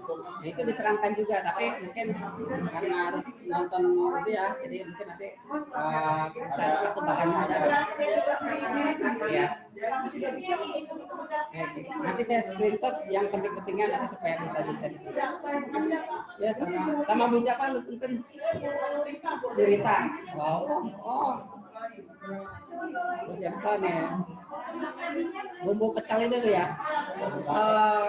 Nah, itu diterangkan juga, tapi mungkin karena harus nonton itu ya, jadi mungkin nanti satu bahan aja. Ya. Nanti saya screenshot yang penting-pentingnya nanti supaya bisa di-share. Ya, sama Bu siapa lu punten? Dirita. Wow. Oh. Siapa nih? Bumbu pecel itu ya. Oh.